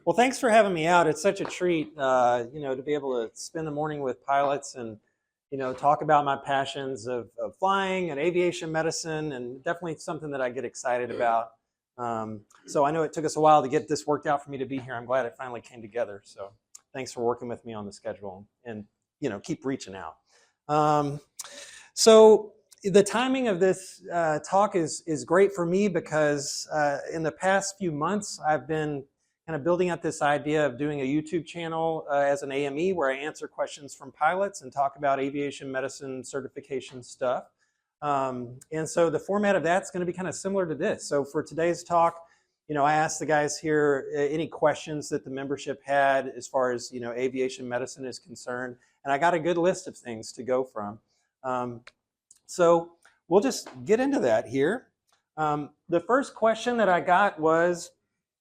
Well, thanks for having me out. It's such a treat, to be able to spend the morning with pilots and, talk about my passions of flying and aviation medicine, and definitely something that I get excited about. So I know it took us a while to get this worked out for me to be here. I'm glad it finally came together. So thanks for working with me on the schedule and, keep reaching out. Um, so the timing of this talk is great for me because in the past few months, I've been kind of building up this idea of doing a YouTube channel as an AME where I answer questions from pilots and talk about aviation medicine certification stuff. And so the format of that's going to be kind of similar to this. So for today's talk, I asked the guys here any questions that the membership had as far as, aviation medicine is concerned. And I got a good list of things to go from. So we'll just get into that here. The first question that I got was,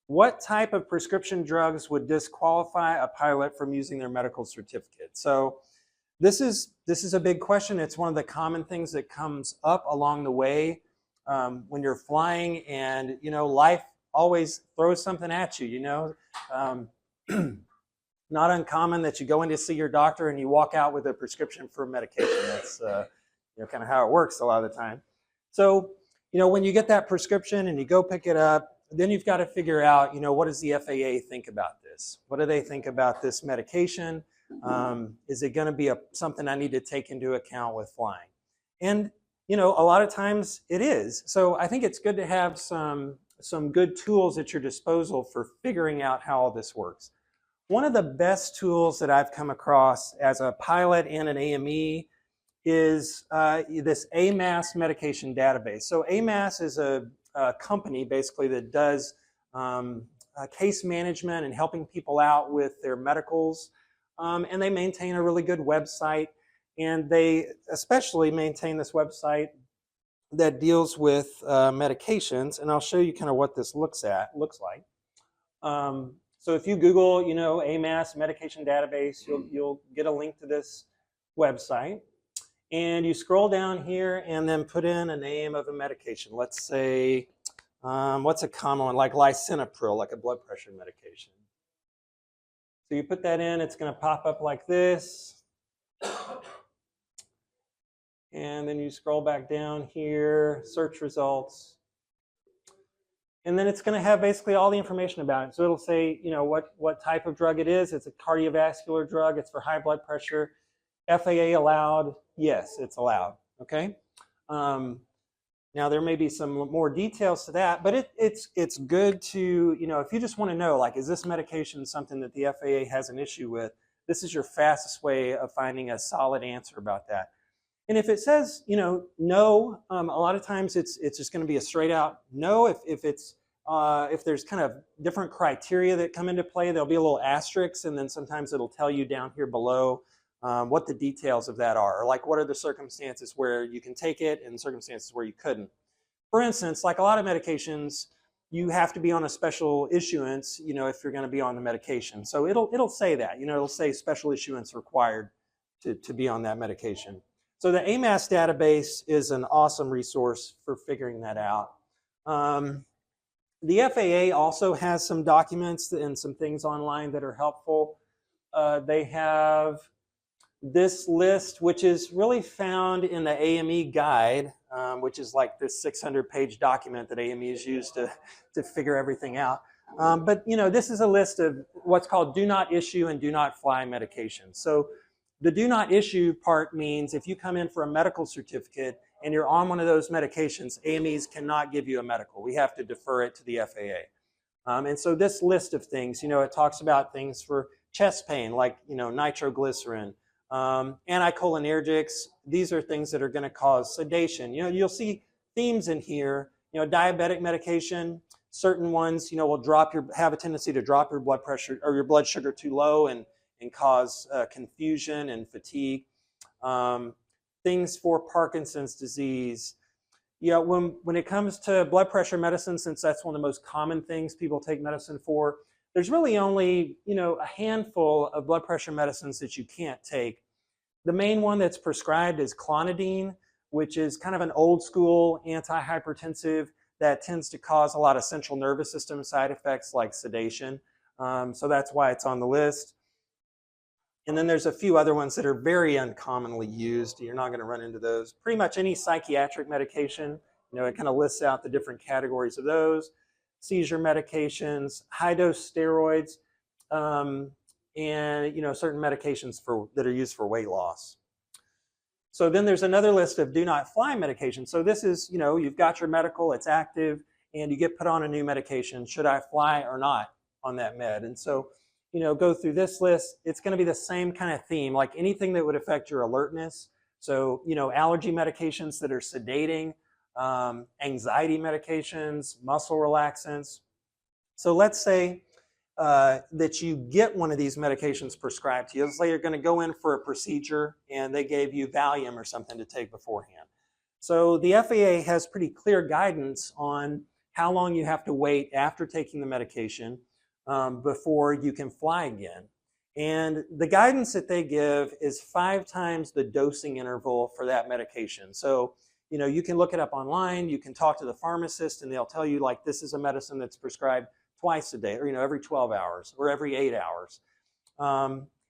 what type of prescription drugs would disqualify a pilot from using their medical certificate? So this is a big question. It's one of the common things that comes up along the way when you're flying, and life always throws something at you. Not uncommon that you go in to see your doctor and you walk out with a prescription for medication. That's kind of how it works a lot of the time. So when you get that prescription and you go pick it up, then you've got to figure out, what does the FAA think about this? What do they think about this medication? Is it going to be something I need to take into account with flying? And, a lot of times it is. So I think it's good to have some good tools at your disposal for figuring out how all this works. One of the best tools that I've come across as a pilot and an AME is this AMAS medication database. So AMAS is a company basically that does case management and helping people out with their medicals. And they maintain a really good website. And they especially maintain this website that deals with medications. And I'll show you kind of what this looks like. So if you Google, AMAS medication database, you'll get a link to this website. And you scroll down here and then put in a name of a medication. Let's say, what's a common one? Like lisinopril, like a blood pressure medication. So you put that in, it's going to pop up like this. And then you scroll back down here, search results. And then it's going to have basically all the information about it. So it'll say, what type of drug it is. It's a cardiovascular drug. It's for high blood pressure. FAA allowed? Yes, it's allowed. Okay. Now there may be some more details to that, but it's good to, if you just want to know, like, is this medication something that the FAA has an issue with? This is your fastest way of finding a solid answer about that. And if it says, no, a lot of times it's just going to be a straight out no. If there's kind of different criteria that come into play, there'll be a little asterisk, and then sometimes it'll tell you down here below what the details of that are, or like what are the circumstances where you can take it and circumstances where you couldn't. For instance, like a lot of medications, you have to be on a special issuance, if you're going to be on the medication. So it'll say that, it'll say special issuance required to be on that medication. So the AMAS database is an awesome resource for figuring that out. The FAA also has some documents and some things online that are helpful. They have this list, which is really found in the AME guide, which is like this 600-page document that AMEs use to figure everything out. But this is a list of what's called do not issue and do not fly medications. So the do not issue part means if you come in for a medical certificate and you're on one of those medications, AMEs cannot give you a medical. We have to defer it to the FAA. And so this list of things, it talks about things for chest pain, like nitroglycerin, anticholinergics. These are things that are going to cause sedation. You'll see themes in here. Diabetic medication, certain ones, will have a tendency to drop your blood pressure or your blood sugar too low and cause confusion and fatigue. Things for Parkinson's disease. When it comes to blood pressure medicine, since that's one of the most common things people take medicine for, there's really only, a handful of blood pressure medicines that you can't take. The main one that's prescribed is clonidine, which is kind of an old school antihypertensive that tends to cause a lot of central nervous system side effects like sedation. So that's why it's on the list. And then there's a few other ones that are very uncommonly used. You're not going to run into those. Pretty much any psychiatric medication, it kind of lists out the different categories of those. Seizure medications, high dose steroids, and certain medications that are used for weight loss. So then there's another list of do not fly medications. So this is, you've got your medical, it's active, and you get put on a new medication. Should I fly or not on that med? And so, go through this list. It's going to be the same kind of theme, like anything that would affect your alertness. So, allergy medications that are sedating, anxiety medications, muscle relaxants. So let's say that you get one of these medications prescribed to you. Let's say you're going to go in for a procedure and they gave you Valium or something to take beforehand. So the FAA has pretty clear guidance on how long you have to wait after taking the medication before you can fly again. And the guidance that they give is 5 times the dosing interval for that medication. So, you can look it up online, you can talk to the pharmacist and they'll tell you like this is a medicine that's prescribed twice a day, or every 12 hours or every 8 hours.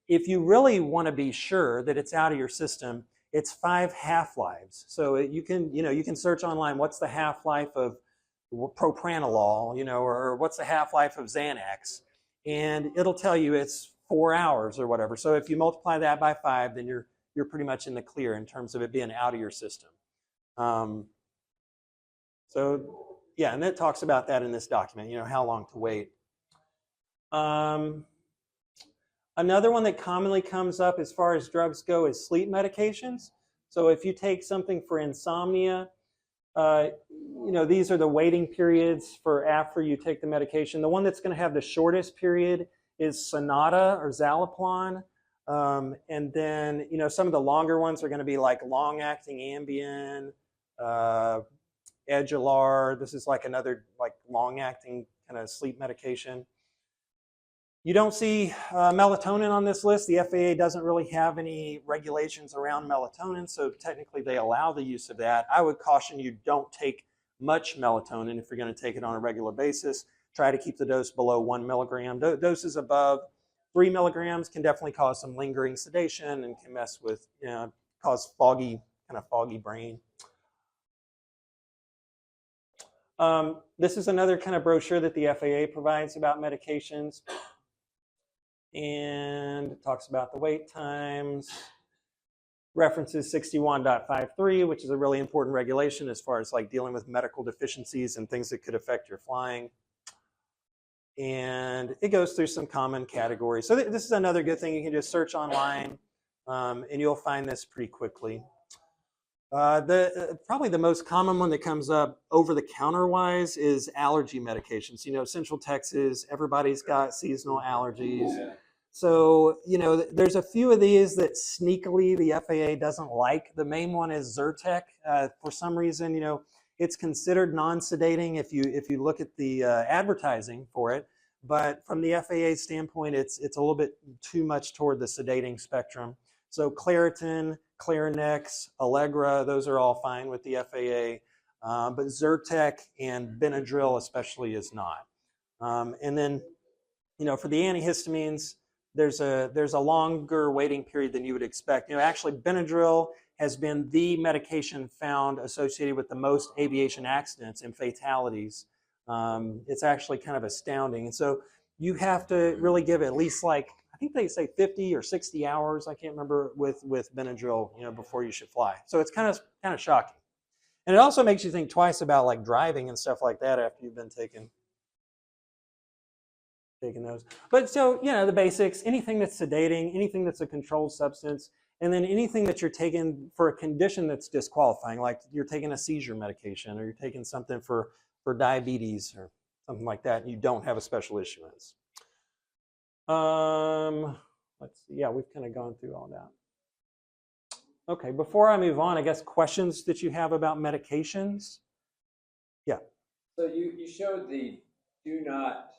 If you really want to be sure that it's out of your system, it's 5 half-lives. So you can search online, what's the half-life of propranolol, or what's the half-life of Xanax, and it'll tell you it's 4 hours or whatever. So if you multiply that by 5, then you're pretty much in the clear in terms of it being out of your system. So yeah, and it talks about that in this document, how long to wait. Another one that commonly comes up as far as drugs go is sleep medications. So if you take something for insomnia, these are the waiting periods for after you take the medication. The one that's going to have the shortest period is Sonata or Zaloplan. And then, some of the longer ones are going to be like long-acting Ambien, Egilar. This is like another like long-acting kind of sleep medication. You don't see melatonin on this list. The FAA doesn't really have any regulations around melatonin, so technically they allow the use of that. I would caution you don't take much melatonin if you're going to take it on a regular basis. Try to keep the dose below 1 milligram. Doses above 3 milligrams can definitely cause some lingering sedation and can mess with, cause foggy brain. This is another kind of brochure that the FAA provides about medications. And it talks about the wait times. References 61.53, which is a really important regulation as far as like dealing with medical deficiencies and things that could affect your flying. And it goes through some common categories. So this is another good thing. You can just search online and you'll find this pretty quickly. Probably the most common one that comes up over-the-counter wise is allergy medications. Central Texas, everybody's got seasonal allergies. Yeah. So, there's a few of these that sneakily the FAA doesn't like. The main one is Zyrtec. For some reason, it's considered non-sedating if you look at the advertising for it. But from the FAA standpoint, it's a little bit too much toward the sedating spectrum. So Claritin, Clarinex, Allegra, those are all fine with the FAA. But Zyrtec and Benadryl especially is not. And then, for the antihistamines, there's a longer waiting period than you would expect. Actually, Benadryl has been the medication found associated with the most aviation accidents and fatalities. It's actually kind of astounding. And so you have to really give at least I think they say 50 or 60 hours, I can't remember, with Benadryl, before you should fly. So it's kind of shocking. And it also makes you think twice about like driving and stuff like that after you've been taking those. But so, the basics, anything that's sedating, anything that's a controlled substance, and then anything that you're taking for a condition that's disqualifying, like you're taking a seizure medication or you're taking something for diabetes or something like that, and you don't have a special issuance. Let's see. Yeah, we've kind of gone through all that. Okay, before I move on, I guess questions that you have about medications? Yeah. So you showed the do not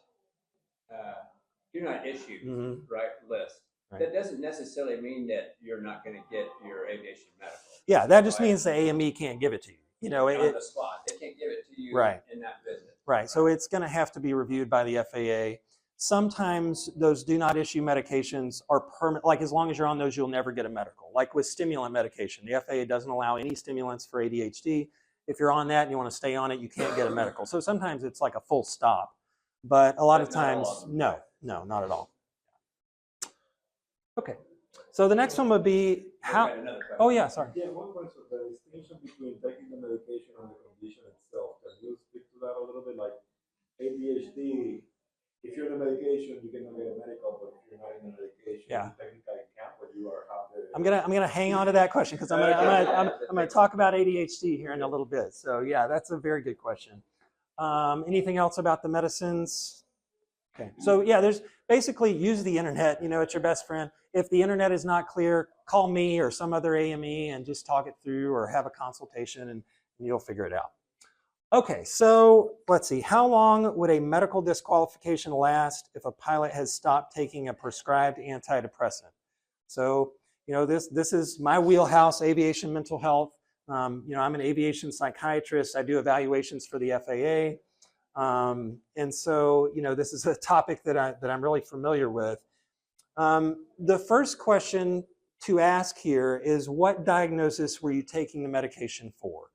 issue right list. Right. That doesn't necessarily mean that you're not going to get your aviation medical. Yeah, that just means the AME can't give it to you. On the spot, they can't give it to you right. in that visit. Right. So it's going to have to be reviewed by the FAA. sometimes those do not issue medications are permanent, like as long as you're on those, you'll never get a medical. Like with stimulant medication, the FAA doesn't allow any stimulants for ADHD. If you're on that and you want to stay on it, you can't get a medical. So sometimes it's like a full stop, but a lot of times, no, not at all. Okay, so the next one would be how, oh yeah, sorry. Yeah, one question, the distinction between taking the medication and the condition itself. Can you speak to that a little bit? Like ADHD, if you're on the medication, you cannot get a medical, but if you're not in the medication, Yeah. you technically can't, but you are out there. I'm gonna hang on to that question because I'm gonna talk about ADHD here in a little bit. So yeah, that's a very good question. Anything else about the medicines? Okay, so yeah, there's basically use the internet. You know, it's your best friend. If the internet is not clear, call me or some other AME and just talk it through or have a consultation and you'll figure it out. Okay, so let's see. How long would a medical disqualification last if a pilot has stopped taking a prescribed antidepressant? So, you know, this is my wheelhouse, aviation mental health. You know, I'm an aviation psychiatrist. I do evaluations for the FAA. And so, you know, this is a topic that I'm really familiar with. The first question to ask here is, what diagnosis were you taking the medication for?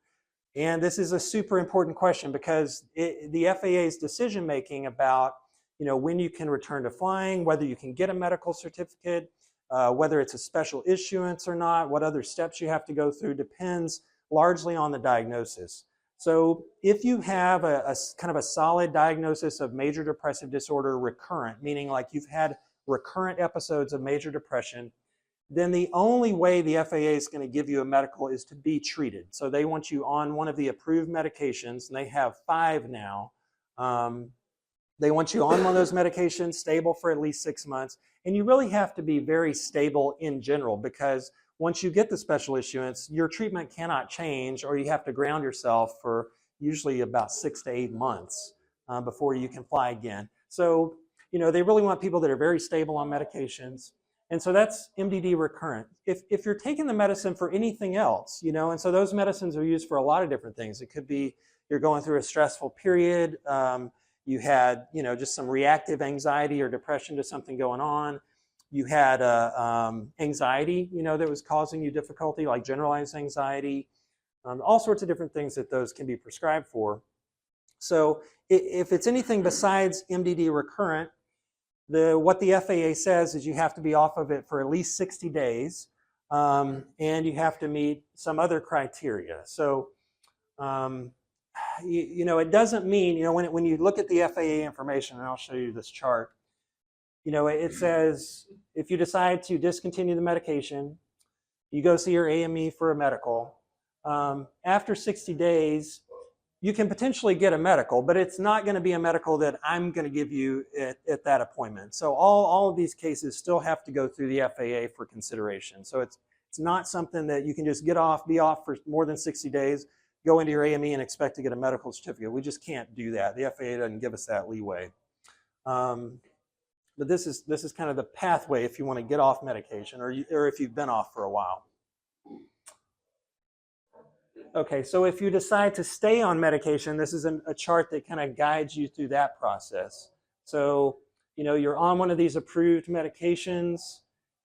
And this is a super important question because the FAA's decision making about, you know, when you can return to flying, whether you can get a medical certificate, whether it's a special issuance or not, what other steps you have to go through depends largely on the diagnosis. So if you have a kind of a solid diagnosis of major depressive disorder recurrent, meaning like you've had recurrent episodes of major depression, then the only way the FAA is going to give you a medical is to be treated. So they want you on one of the approved medications, and they have 5 now. They want you on one of those medications, stable for at least 6 months. And you really have to be very stable in general because once you get the special issuance, your treatment cannot change, or you have to ground yourself for usually about 6 to 8 months before you can fly again. So, you know, they really want people that are very stable on medications. And so that's MDD recurrent. If you're taking the medicine for anything else, you know, and so those medicines are used for a lot of different things. It could be you're going through a stressful period. You had, you know, just some reactive anxiety or depression to something going on. You had anxiety, you know, that was causing you difficulty, like generalized anxiety, all sorts of different things that those can be prescribed for. So if it's anything besides MDD recurrent, what the FAA says is you have to be off of it for at least 60 days, and you have to meet some other criteria. So, you know, it doesn't mean, you know, when you look at the FAA information, and I'll show you this chart, you know, it says if you decide to discontinue the medication, you go see your AME for a medical. After 60 days, you can potentially get a medical, but it's not going to be a medical that I'm going to give you at that appointment. So all of these cases still have to go through the FAA for consideration. So it's not something that you can just be off for more than 60 days, go into your AME and expect to get a medical certificate. We just can't do that. The FAA doesn't give us that leeway. But this is kind of the pathway if you want to get off medication or if you've been off for a while. Okay, so if you decide to stay on medication, this is a chart that kind of guides you through that process. So, you know, you're on one of these approved medications.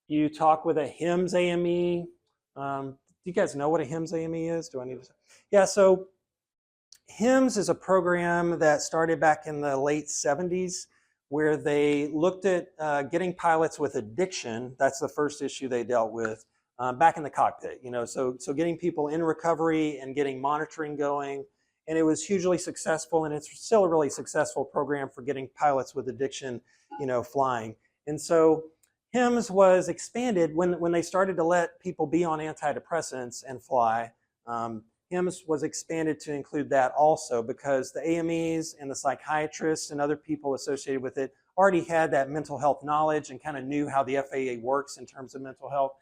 You talk with a HIMSS AME. Do you guys know what a HIMSS AME is? Do I need to? Yeah, so HIMSS is a program that started back in the late 70s where they looked at getting pilots with addiction. That's the first issue they dealt with. Back in the cockpit, you know, so getting people in recovery and getting monitoring going, and it was hugely successful, and it's still a really successful program for getting pilots with addiction, you know, flying. And so HIMSS was expanded when they started to let people be on antidepressants and fly. HIMSS was expanded to include that also because the AMEs and the psychiatrists and other people associated with it already had that mental health knowledge and kind of knew how the FAA works in terms of mental health.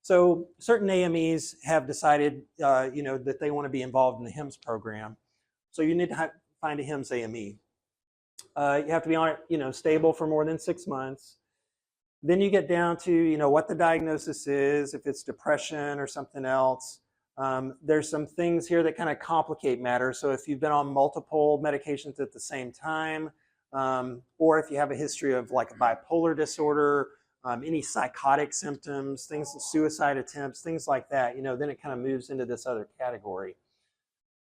So certain AMEs have decided, you know, that they want to be involved in the HIMSS program. So you need to find a HIMSS AME. You have to be on it, you know, stable for more than 6 months. Then you get down to, you know, what the diagnosis is, if it's depression or something else. There's some things here that kind of complicate matters. So if you've been on multiple medications at the same time, or if you have a history of like a bipolar disorder, any psychotic symptoms, things, suicide attempts, things like that, then it kind of moves into this other category.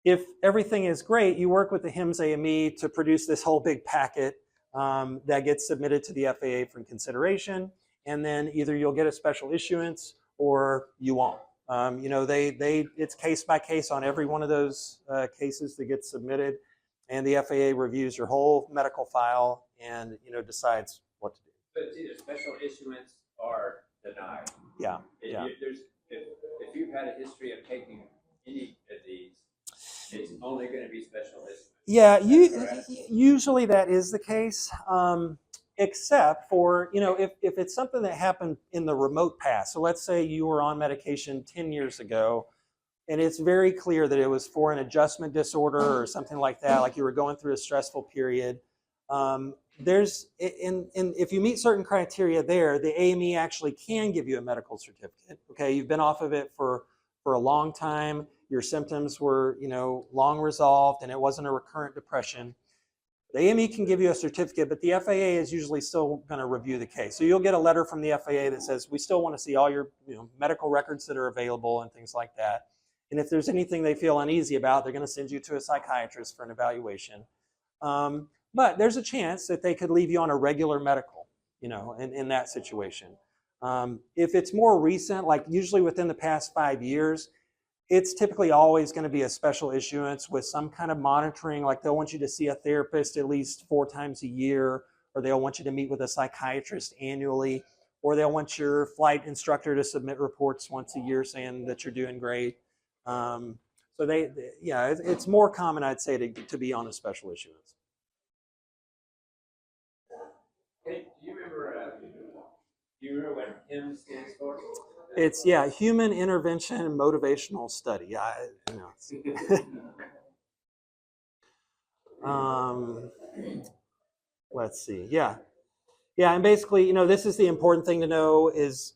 If everything is great, you work with the HIMSS AME to produce this whole big packet that gets submitted to the FAA for consideration, and then either you'll get a special issuance or you won't. It's case by case on every one of those cases that gets submitted, and the FAA reviews your whole medical file and decides what to do. So it's either special issuance or denied. Yeah. If you've had a history of taking any of these, it's only going to be special issuance. Yeah, usually that is the case, except for, if it's something that happened in the remote past. So let's say you were on medication 10 years ago, and it's very clear that it was for an adjustment disorder or something like that, like you were going through a stressful period. If you meet certain criteria there, the AME actually can give you a medical certificate. Okay, you've been off of it for a long time. Your symptoms were, long resolved, and it wasn't a recurrent depression. The AME can give you a certificate, but the FAA is usually still going to review the case. So you'll get a letter from the FAA that says, we still want to see all your medical records that are available and things like that. And if there's anything they feel uneasy about, they're going to send you to a psychiatrist for an evaluation. But there's a chance that they could leave you on a regular medical, in that situation. If it's more recent, like usually within the past 5 years, it's typically always going to be a special issuance with some kind of monitoring, like they'll want you to see a therapist at least 4 times a year, or they'll want you to meet with a psychiatrist annually, or they'll want your flight instructor to submit reports once a year saying that you're doing great. So it's more common, I'd say, to be on a special issuance. Hey, do you remember what HIMSS stands for? It's Human Intervention and Motivational Study. Let's see. Yeah, and basically, this is the important thing to know is,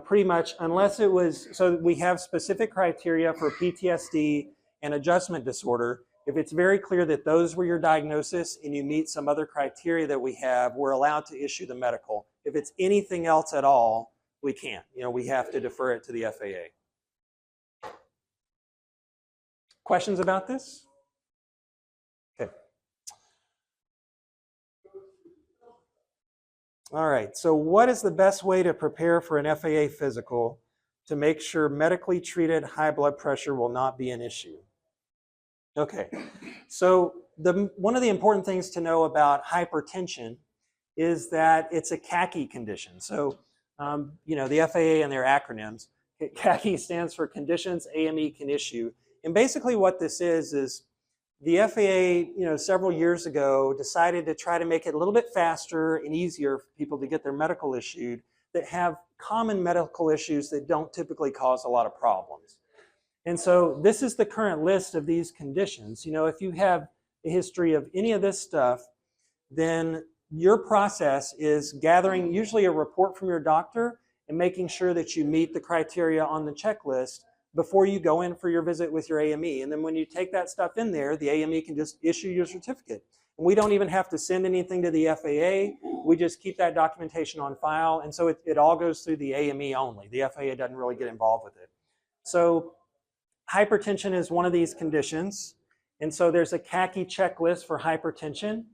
pretty much unless it was, so we have specific criteria for PTSD and adjustment disorder. If it's very clear that those were your diagnosis and you meet some other criteria that we have, we're allowed to issue the medical. If it's anything else at all, we can't. We have to defer it to the FAA. Questions about this? Okay. All right, so what is the best way to prepare for an FAA physical to make sure medically treated high blood pressure will not be an issue? Okay, so one of the important things to know about hypertension is that it's a CACI condition. So, the FAA and their acronyms, CACI stands for Conditions AME Can Issue. And basically what this is the FAA, several years ago decided to try to make it a little bit faster and easier for people to get their medical issued that have common medical issues that don't typically cause a lot of problems. And so this is the current list of these conditions. If you have a history of any of this stuff, then your process is gathering usually a report from your doctor and making sure that you meet the criteria on the checklist before you go in for your visit with your AME. And then when you take that stuff in there, the AME can just issue your certificate. And we don't even have to send anything to the FAA. We just keep that documentation on file. And so it all goes through the AME only. The FAA doesn't really get involved with it. So hypertension is one of these conditions. And so there's a CACI checklist for hypertension.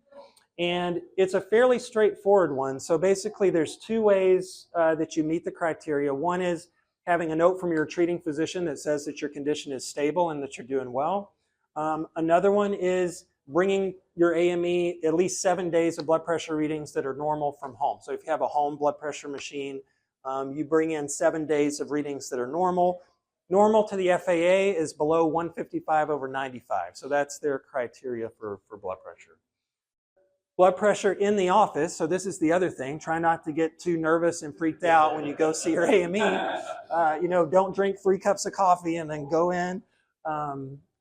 And it's a fairly straightforward one. So basically there's 2 ways that you meet the criteria. One is having a note from your treating physician that says that your condition is stable and that you're doing well. Another one is bringing your AME at least 7 days of blood pressure readings that are normal from home. So if you have a home blood pressure machine, you bring in 7 days of readings that are normal. Normal to the FAA is below 155/95. So that's their criteria for blood pressure. Blood pressure in the office, so this is the other thing. Try not to get too nervous and freaked out when you go see your AME. Don't drink 3 cups of coffee and then go in.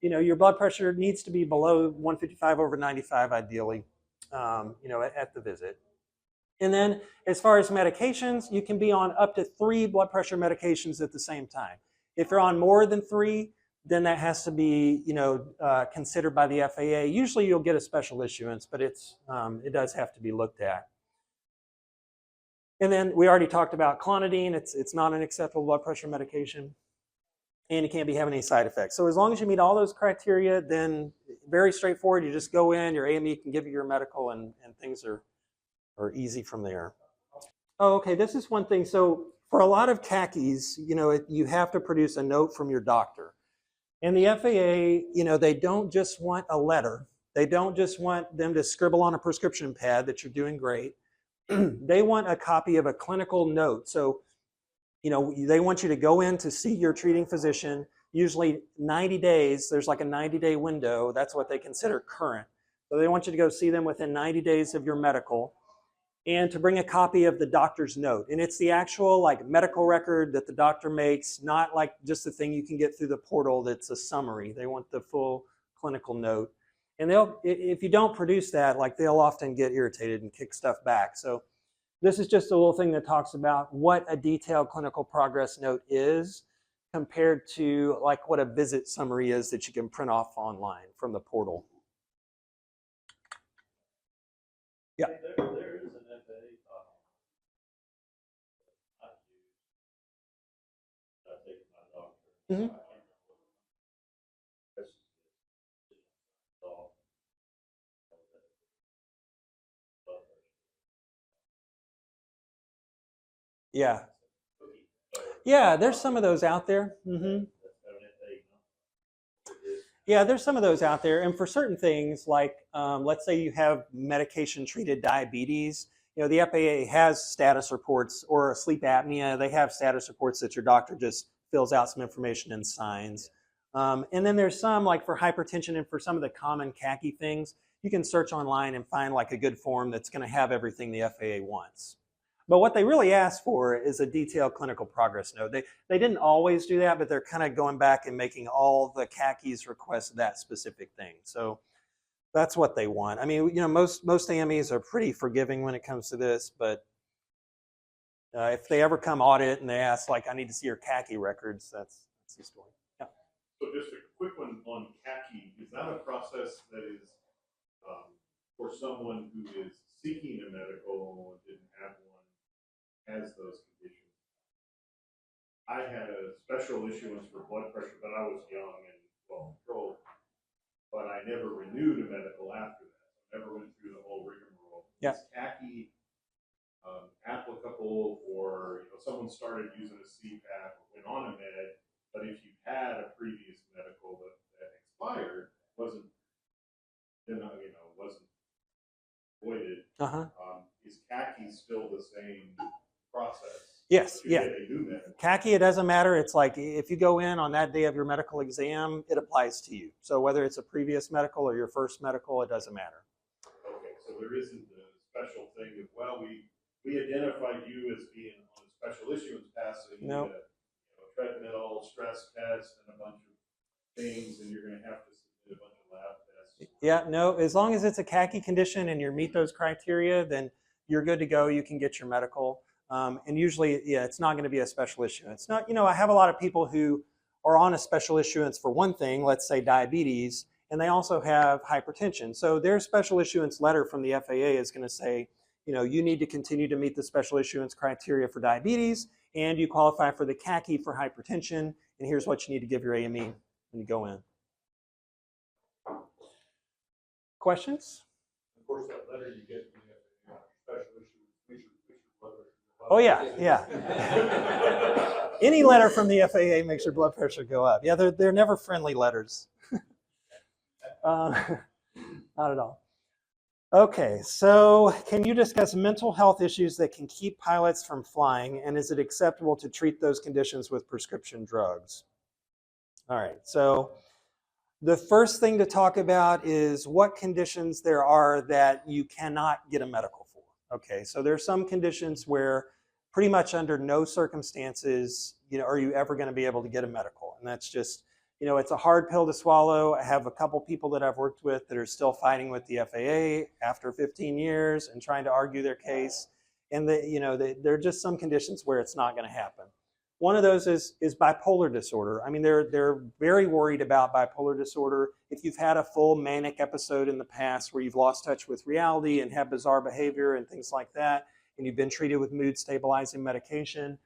Your blood pressure needs to be below 155/95 ideally, at the visit. And then as far as medications, you can be on up to 3 blood pressure medications at the same time. If you're on more than 3, then that has to be, considered by the FAA. Usually you'll get a special issuance, but it does have to be looked at. And then we already talked about clonidine. It's not an acceptable blood pressure medication, and it can't be having any side effects. So as long as you meet all those criteria, then very straightforward. You just go in, your AME can give you your medical, and things are easy from there. Oh, okay, this is one thing. So for a lot of khakis, you have to produce a note from your doctor. And the FAA, they don't just want a letter. They don't just want them to scribble on a prescription pad that you're doing great. They want a copy of a clinical note. So, they want you to go in to see your treating physician, usually 90 days. There's like a 90-day window. That's what they consider current. So they want you to go see them within 90 days of your medical, and to bring a copy of the doctor's note. And it's the actual medical record that the doctor makes, not like just the thing you can get through the portal that's a summary. They want the full clinical note. And if you don't produce that, they'll often get irritated and kick stuff back. So this is just a little thing that talks about what a detailed clinical progress note is compared to what a visit summary is that you can print off online from the portal. Yeah. There is an FAA I take my doctor. Mm-hmm. Yeah. Yeah, there's some of those out there. Mm-hmm. Yeah, there's some of those out there. And for certain things, let's say you have medication-treated diabetes, the FAA has status reports, or sleep apnea. They have status reports that your doctor just fills out some information and signs. And then there's some, for hypertension and for some of the common khaki things, you can search online and find a good form that's going to have everything the FAA wants. But what they really ask for is a detailed clinical progress note. They didn't always do that, but they're kind of going back and making all the khakis request that specific thing. So that's what they want. I mean, most AMEs are pretty forgiving when it comes to this, but if they ever come audit and they ask, I need to see your khaki records, that's the story. Yeah. So just a quick one on khaki. Is that a process that is for someone who is seeking a medical and didn't have one, has those conditions? I had a special issuance for blood pressure, but I was young and well controlled, but I never renewed a medical after that. I never went through the whole rigmarole. Yeah. Is khaki applicable for, someone started using a CPAP or went on a med, but if you had a previous medical that expired, wasn't voided, is khaki still the same process? Yes, So you yeah. get a new medical. Khaki, it doesn't matter. It's if you go in on that day of your medical exam, it applies to you. So whether it's a previous medical or your first medical, it doesn't matter. Okay, so there isn't a special thing of, we identified you as being on a special issuance pass, so you Nope. need a treadmill, stress test, and a bunch of things, and you're going to have to submit a bunch of lab tests. Yeah, no, as long as it's a khaki condition and you meet those criteria, then you're good to go. You can get your medical. And usually, it's not going to be a special issuance. Not, I have a lot of people who are on a special issuance for one thing, let's say diabetes, and they also have hypertension. So their special issuance letter from the FAA is going to say, you need to continue to meet the special issuance criteria for diabetes, and you qualify for the khaki for hypertension, and here's what you need to give your AME when you go in. Questions? Of course, that letter you get from the special issue, make your blood pressure. Oh yeah. Any letter from the FAA makes your blood pressure go up. Yeah, they're never friendly letters. Not at all. Okay, so can you discuss mental health issues that can keep pilots from flying, and is it acceptable to treat those conditions with prescription drugs? All right, so the first thing to talk about is what conditions there are that you cannot get a medical for. Okay, so there are some conditions where pretty much under no circumstances, are you ever going to be able to get a medical, and that's just, it's a hard pill to swallow. I have a couple people that I've worked with that are still fighting with the FAA after 15 years and trying to argue their case. And there are just some conditions where it's not going to happen. One of those is bipolar disorder. I mean, they're very worried about bipolar disorder. If you've had a full manic episode in the past where you've lost touch with reality and have bizarre behavior and things like that, and you've been treated with mood stabilizing medication,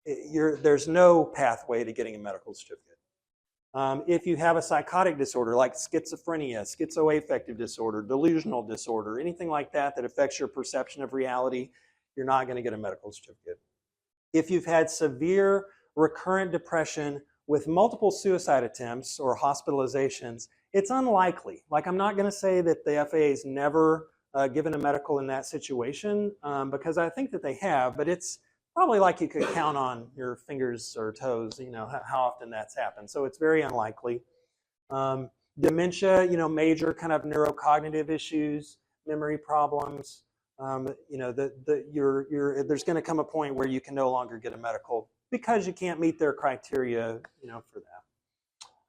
there's no pathway to getting a medical certificate. If you have a psychotic disorder like schizophrenia, schizoaffective disorder, delusional disorder, anything like that that affects your perception of reality, you're not going to get a medical certificate. If you've had severe recurrent depression with multiple suicide attempts or hospitalizations, it's unlikely. Like, I'm not going to say that the FAA's never given a medical in that situation, because I think that they have, but it's probably like you could count on your fingers or toes, how often that's happened. So it's very unlikely. Dementia, major kind of neurocognitive issues, memory problems, there's going to come a point where you can no longer get a medical because you can't meet their criteria, for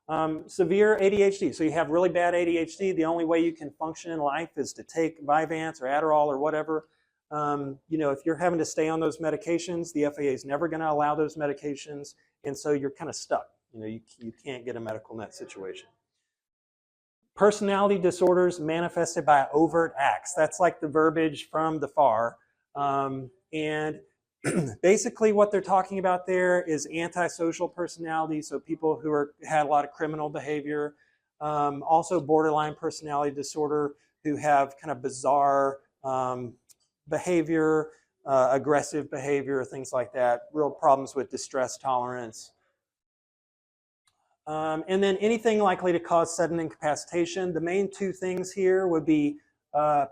that. Severe ADHD. So you have really bad ADHD. The only way you can function in life is to take Vyvanse or Adderall or whatever. If you're having to stay on those medications, the FAA is never going to allow those medications, and so you're kind of stuck. You can't get a medical in that situation. Personality disorders manifested by overt acts. That's like the verbiage from the FAR. And basically what they're talking about there is antisocial personality, so people who had a lot of criminal behavior. Also borderline personality disorder, who have kind of bizarre behavior, aggressive behavior, things like that. Real problems with distress tolerance. And then anything likely to cause sudden incapacitation. The main two things here would be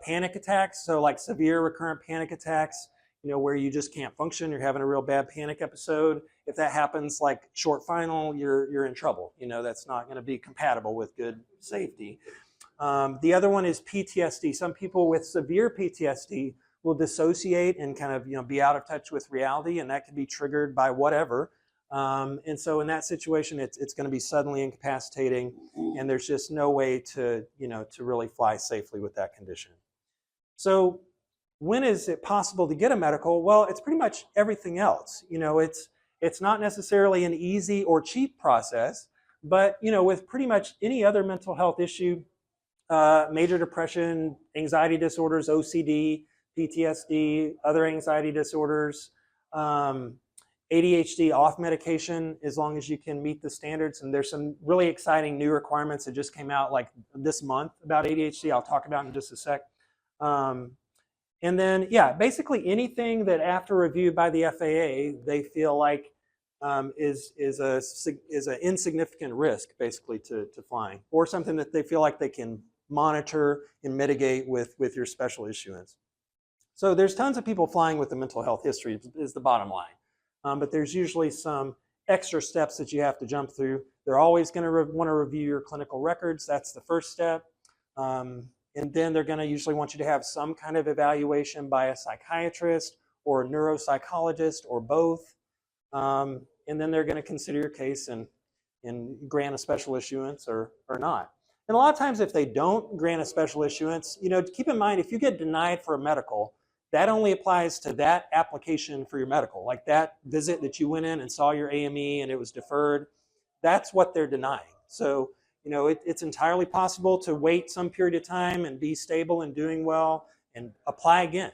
panic attacks, so like severe recurrent panic attacks, where you just can't function, you're having a real bad panic episode. If that happens like short final, you're in trouble. That's not going to be compatible with good safety. The other one is PTSD. Some people with severe PTSD will dissociate and kind of be out of touch with reality, and that can be triggered by whatever. And so in that situation, it's going to be suddenly incapacitating, and there's just no way to really fly safely with that condition. So when is it possible to get a medical? Well, it's pretty much everything else. It's not necessarily an easy or cheap process, but with pretty much any other mental health issue, major depression, anxiety disorders, OCD, PTSD, other anxiety disorders, ADHD off medication as long as you can meet the standards. And there's some really exciting new requirements that just came out like this month about ADHD. I'll talk about in just a sec. And then, yeah, basically anything that after review by the FAA, they feel like is an insignificant risk basically to flying, or something that they feel like they can monitor and mitigate with your special issuance. So there's tons of people flying with a mental health history is the bottom line. But there's usually some extra steps that you have to jump through. They're always going to want to review your clinical records. That's the first step. And then they're going to usually want you to have some kind of evaluation by a psychiatrist or a neuropsychologist or both. And then they're going to consider your case and grant a special issuance or not. And a lot of times if they don't grant a special issuance, keep in mind if you get denied for a medical, that only applies to that application for your medical. Like that visit that you went in and saw your AME and it was deferred, that's what they're denying. So, it's entirely possible to wait some period of time and be stable and doing well and apply again,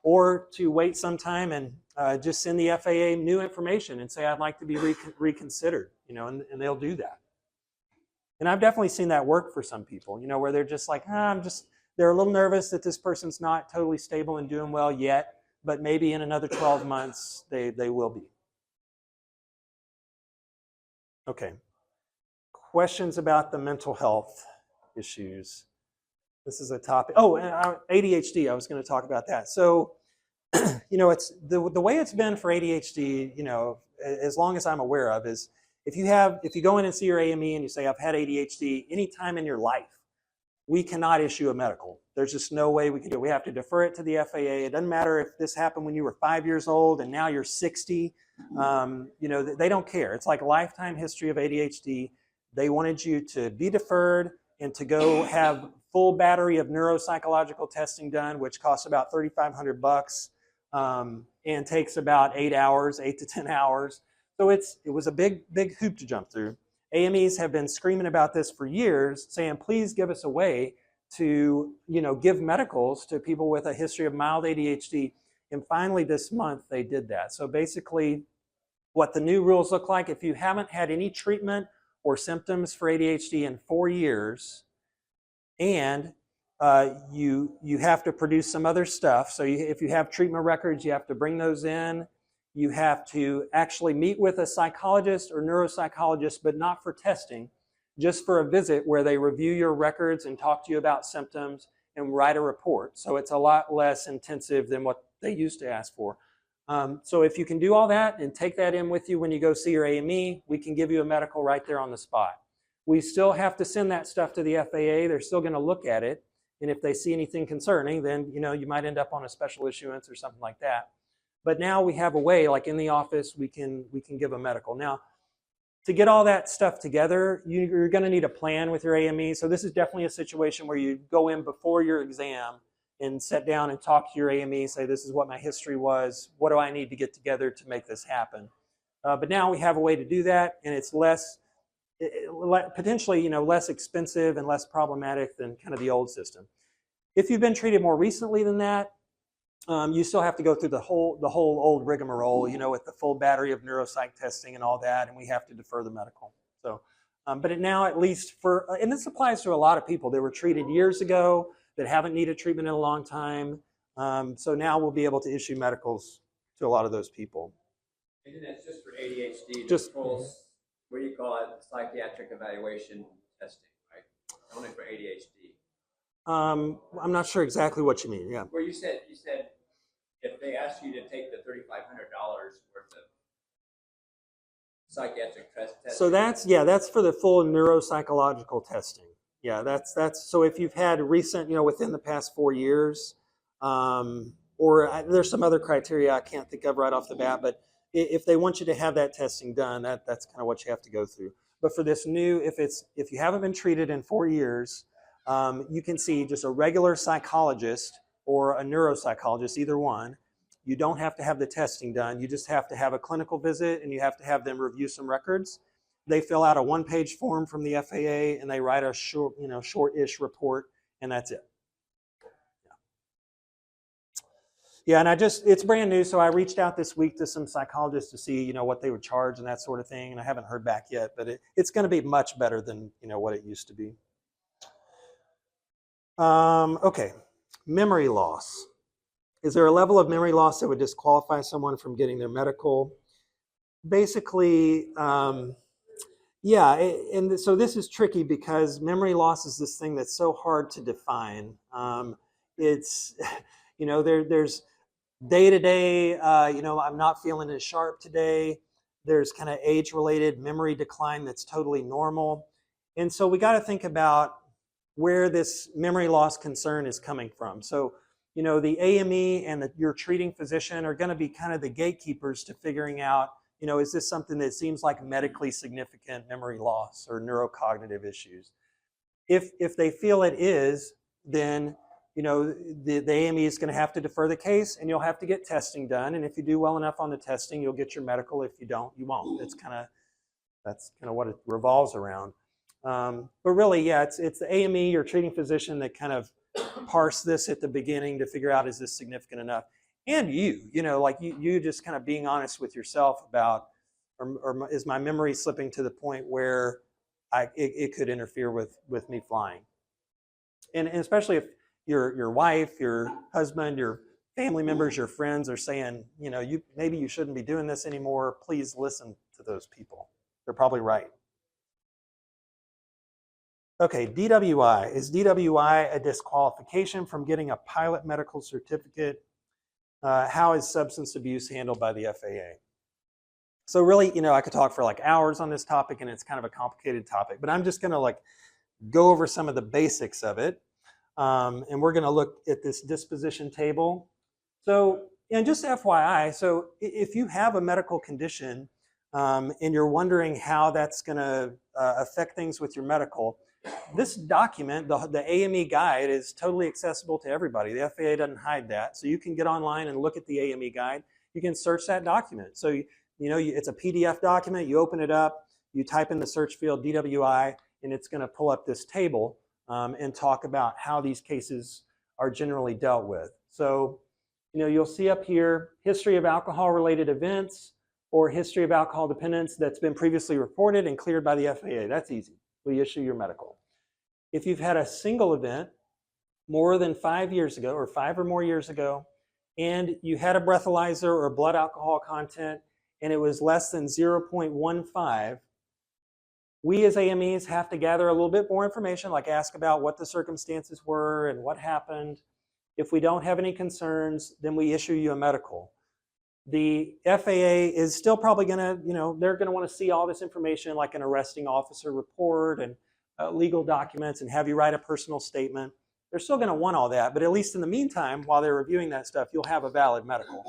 or to wait some time and just send the FAA new information and say, I'd like to be reconsidered, and they'll do that. And I've definitely seen that work for some people, where they're just like, they're a little nervous that this person's not totally stable and doing well yet, but maybe in another 12 months, they will be. Okay. Questions about the mental health issues. This is a topic. Oh, ADHD, I was going to talk about that. So, it's the way it's been for ADHD, as long as I'm aware of, is if you go in and see your AME and you say, I've had ADHD any time in your life, we cannot issue a medical. There's just no way we can do it. We have to defer it to the FAA. It doesn't matter if this happened when you were 5 years old and now you're 60. They don't care. It's like a lifetime history of ADHD. They wanted you to be deferred and to go have full battery of neuropsychological testing done, which costs about $3,500 and takes about 8 to 10 hours. So it was a big hoop to jump through. AMEs have been screaming about this for years, saying, please give us a way to, give medicals to people with a history of mild ADHD. And finally this month they did that. So basically what the new rules look like, if you haven't had any treatment or symptoms for ADHD in 4 years, and you have to produce some other stuff. So if you have treatment records, you have to bring those in. You have to actually meet with a psychologist or neuropsychologist, but not for testing, just for a visit where they review your records and talk to you about symptoms and write a report. So it's a lot less intensive than what they used to ask for. So if you can do all that and take that in with you when you go see your AME, we can give you a medical right there on the spot. We still have to send that stuff to the FAA. They're still going to look at it. And if they see anything concerning, then you might end up on a special issuance or something like that. But now we have a way, like in the office, we can give a medical. Now, to get all that stuff together, you're going to need a plan with your AME. So this is definitely a situation where you go in before your exam and sit down and talk to your AME, say, this is what my history was. What do I need to get together to make this happen? But now we have a way to do that, and it's potentially less expensive and less problematic than kind of the old system. If you've been treated more recently than that, you still have to go through the whole old rigmarole, with the full battery of neuropsych testing and all that, and we have to defer the medical. So, but now at least and this applies to a lot of people that were treated years ago that haven't needed treatment in a long time. So now we'll be able to issue medicals to a lot of those people. And then that's just for ADHD, Just- full, what do you call it, psychiatric evaluation testing, right? Only for ADHD. I'm not sure exactly what you mean. Yeah. Where you said if they asked you to take the $3,500 worth of psychiatric testing. So that's for the full neuropsychological testing. Yeah, that's so if you've had recent, within the past 4 years, or there's some other criteria I can't think of right off the bat, but if they want you to have that testing done, that's kind of what you have to go through. But for this new, if you haven't been treated in 4 years, you can see just a regular psychologist or a neuropsychologist, either one. You don't have to have the testing done. You just have to have a clinical visit, and you have to have them review some records. They fill out a 1-page form from the FAA, and they write a short-ish report, and that's it. Yeah, and it's brand new, so I reached out this week to some psychologists to see, what they would charge and that sort of thing, and I haven't heard back yet, but it's going to be much better than, what it used to be. Okay, memory loss. Is there a level of memory loss that would disqualify someone from getting their medical? Basically, yeah, and so this is tricky because memory loss is this thing that's so hard to define. It's, there's day-to-day, I'm not feeling as sharp today. There's kind of age-related memory decline that's totally normal. And so we got to think about where this memory loss concern is coming from. So, the AME and your treating physician are going to be kind of the gatekeepers to figuring out, is this something that seems like medically significant memory loss or neurocognitive issues? If they feel it is, then the AME is going to have to defer the case, and you'll have to get testing done. And if you do well enough on the testing, you'll get your medical. If you don't, you won't. That's kind of what it revolves around. But really, yeah, it's the AME, your treating physician, that kind of parse this at the beginning to figure out, is this significant enough? And you just kind of being honest with yourself about, or is my memory slipping to the point where it could interfere with me flying? And especially if your wife, your husband, your family members, your friends are saying, maybe you shouldn't be doing this anymore, please listen to those people. They're probably right. Okay, DWI. Is DWI a disqualification from getting a pilot medical certificate? How is substance abuse handled by the FAA? So really, I could talk for like hours on this topic, and it's kind of a complicated topic, but I'm just going to go over some of the basics of it. And we're going to look at this disposition table. So, and just FYI, so if you have a medical condition and you're wondering how that's going to affect things with your medical, this document, the AME guide, is totally accessible to everybody. The FAA doesn't hide that. So you can get online and look at the AME guide. You can search that document. So It's a PDF document. You open it up, you type in the search field DWI, and it's going to pull up this table and talk about how these cases are generally dealt with. So, you'll see up here, history of alcohol-related events or history of alcohol dependence that's been previously reported and cleared by the FAA. That's easy. We issue your medical. If you've had a single event more than 5 years ago or 5 or more years ago, and you had a breathalyzer or blood alcohol content and it was less than 0.15, we as AMEs have to gather a little bit more information, like ask about what the circumstances were and what happened. If we don't have any concerns, then we issue you a medical. The FAA is still probably going to, they're going to want to see all this information like an arresting officer report and legal documents and have you write a personal statement. They're still going to want all that, but at least in the meantime, while they're reviewing that stuff, you'll have a valid medical.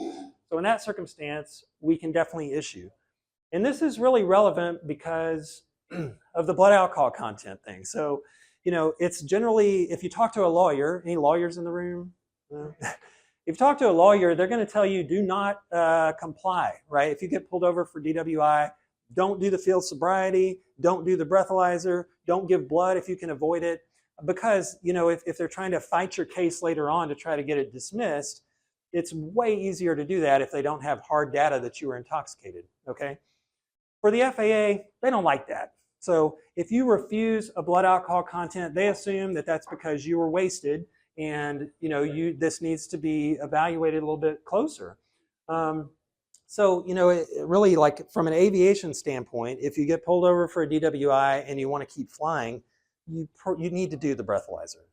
So in that circumstance, we can definitely issue. And this is really relevant because of the blood alcohol content thing. So, it's generally, if you talk to a lawyer, any lawyers in the room? If you talk to a lawyer, they're going to tell you do not comply, right? If you get pulled over for DWI, don't do the field sobriety, don't do the breathalyzer, don't give blood if you can avoid it. Because, if they're trying to fight your case later on to try to get it dismissed, it's way easier to do that if they don't have hard data that you were intoxicated, okay? For the FAA, they don't like that. So if you refuse a blood alcohol content, they assume that that's because you were wasted and this needs to be evaluated a little bit closer. So really, like from an aviation standpoint, if you get pulled over for a DWI and you want to keep flying, you need to do the breathalyzer.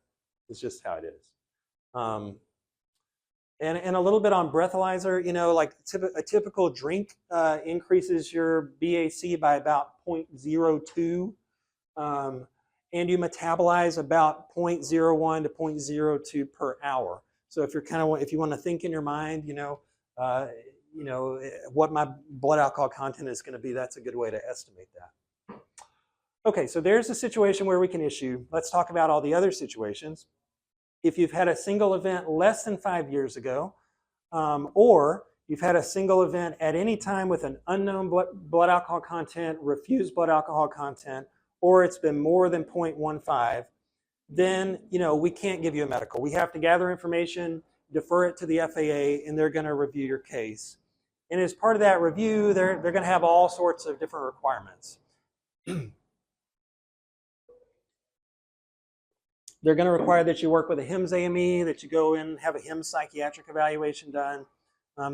It's just how it is. And a little bit on breathalyzer, like a typical drink increases your BAC by about 0.02, and you metabolize about 0.01 to 0.02 per hour. So if you want to think in your mind, what my blood alcohol content is going to be, that's a good way to estimate that. Okay, so there's a situation where we can issue. Let's talk about all the other situations. If you've had a single event less than 5 years ago, or you've had a single event at any time with an unknown blood alcohol content, refused blood alcohol content, or it's been more than 0.15, then we can't give you a medical. We have to gather information, defer it to the FAA, and they're going to review your case. And as part of that review, they're going to have all sorts of different requirements. They're going to require that you work with a HIMSS AME, that you go in and have a HIMSS psychiatric evaluation done.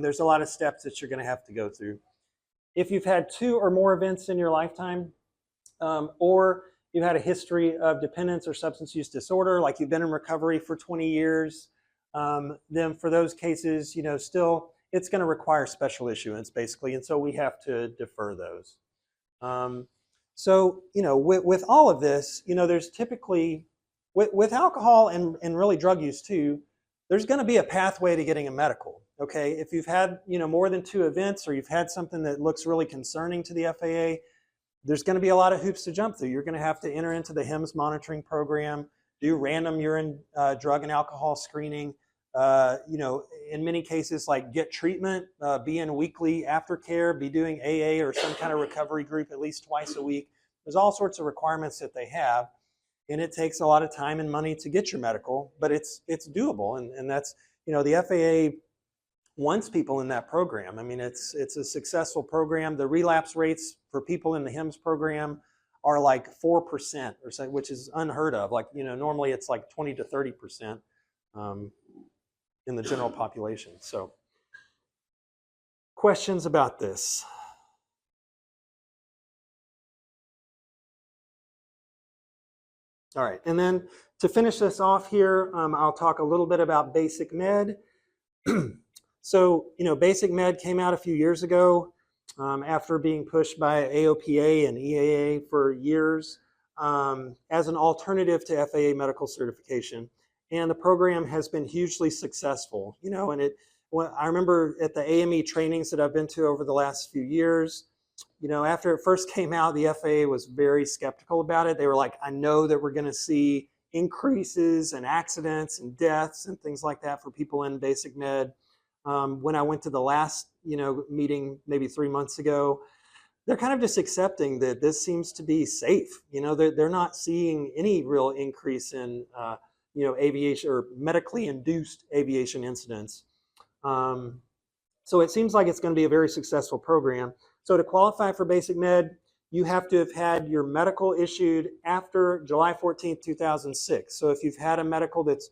There's a lot of steps that you're going to have to go through. If you've had 2 or more events in your lifetime, or you've had a history of dependence or substance use disorder, like you've been in recovery for 20 years, then for those cases, still it's going to require special issuance, basically, and so we have to defer those. So, with all of this, there's typically, with alcohol and really drug use too, there's going to be a pathway to getting a medical, okay? If you've had, more than 2 events or you've had something that looks really concerning to the FAA, there's going to be a lot of hoops to jump through. You're going to have to enter into the HIMSS monitoring program, do random urine drug and alcohol screening, in many cases, like get treatment, be in weekly aftercare, be doing AA or some kind of recovery group at least twice a week. There's all sorts of requirements that they have, and it takes a lot of time and money to get your medical, but it's doable, and that's, the FAA wants people in that program. I mean, it's a successful program. The relapse rates for people in the HIMSS program are like 4% or so, which is unheard of. Like, normally it's like 20 to 30% in the general population. So, questions about this? All right, and then to finish this off here, I'll talk a little bit about basic med. So, basic med came out a few years ago after being pushed by AOPA and EAA for years as an alternative to FAA medical certification. And the program has been hugely successful, and I remember at the AME trainings that I've been to over the last few years, after it first came out, the FAA was very skeptical about it. They were like, I know that we're going to see increases in accidents and deaths and things like that for people in basic med. When I went to the last meeting maybe 3 months ago, they're kind of just accepting that this seems to be safe. They're not seeing any real increase in aviation or medically induced aviation incidents. So it seems like it's going to be a very successful program. So to qualify for basic med, you have to have had your medical issued after July 14th, 2006. So if you've had a medical that's